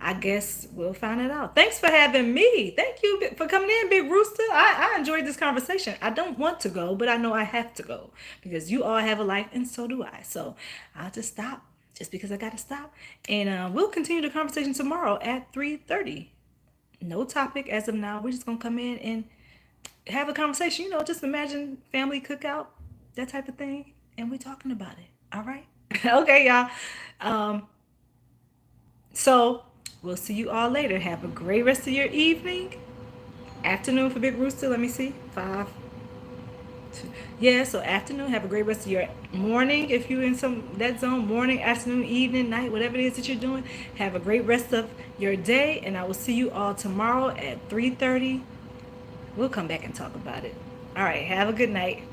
Speaker 1: I guess we'll find it out. Thanks for having me. Thank you for coming in, Big Rooster. I enjoyed this conversation. I don't want to go, but I know I have to go because you all have a life and so do I. So I'll just stop just because I got to stop. And we'll continue the conversation tomorrow at 3:30. No topic as of now. We're just going to come in and have a conversation. Just imagine family cookout, that type of thing. And we're talking about it. All right? Okay, y'all. So we'll see you all later. Have a great rest of your evening. Afternoon for Big Rooster. Let me see. 5, Yeah, so afternoon, have a great rest of your morning. If you're in some that zone, morning, afternoon, evening, night, whatever it is that you're doing, have a great rest of your day, and I will see you all tomorrow at 3:30. We'll come back and talk about it. All right, have a good night.